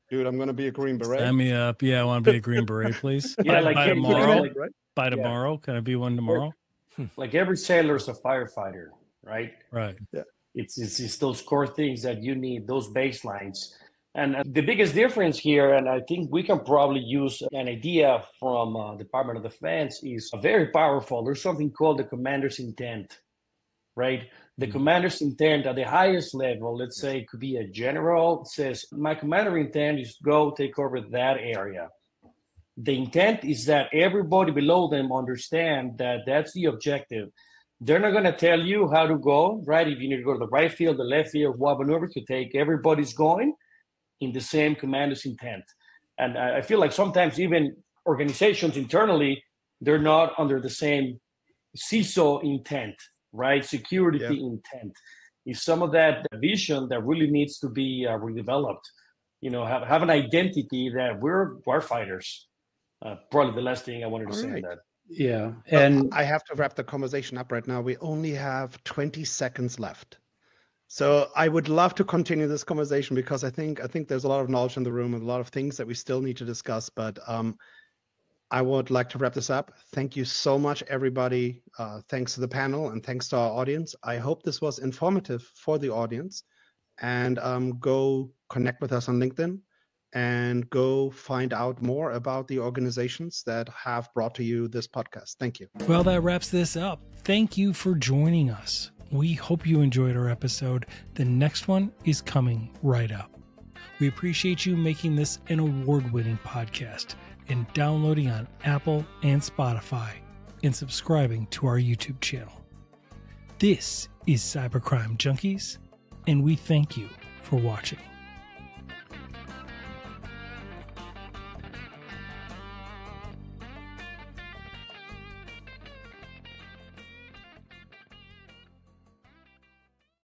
[SPEAKER 2] dude, I'm going to be a Green Beret?
[SPEAKER 1] Sign me up. Yeah, I want to be a Green Beret, please.
[SPEAKER 4] Yeah,
[SPEAKER 1] by tomorrow. By tomorrow, can I be one tomorrow?
[SPEAKER 4] Like every sailor is a firefighter, right?
[SPEAKER 1] Right.
[SPEAKER 2] Yeah.
[SPEAKER 4] It's those core things that you need, those baselines. And the biggest difference here, and I think we can probably use an idea from Department of Defense, is very powerful. There's something called the commander's intent, right? The commander's intent at the highest level, let's say it could be a general, says, my commander intent is to go take over that area. The intent is that everybody below them understand that that's the objective. They're not going to tell you how to go, right? If you need to go to the right field, the left field, what maneuver to take, everybody's going in the same commander's intent. And I feel like sometimes even organizations internally, they're not under the same CISO intent, right? Security intent. Is some of that vision that really needs to be redeveloped. You know, have an identity that we're warfighters. Probably the last thing I wanted to say on that.
[SPEAKER 5] Yeah, and
[SPEAKER 2] I have to wrap the conversation up right now. We only have 20 seconds left. So I would love to continue this conversation because I think there's a lot of knowledge in the room and a lot of things that we still need to discuss. But I would like to wrap this up. Thank you so much, everybody. Thanks to the panel and thanks to our audience. I hope this was informative for the audience. And go connect with us on LinkedIn and go find out more about the organizations that have brought to you this podcast. Thank you.
[SPEAKER 1] Well, that wraps this up. Thank you for joining us. We hope you enjoyed our episode. The next one is coming right up. We appreciate you making this an award-winning podcast and downloading on Apple and Spotify and subscribing to our YouTube channel. This is Cybercrime Junkies, and we thank you for watching.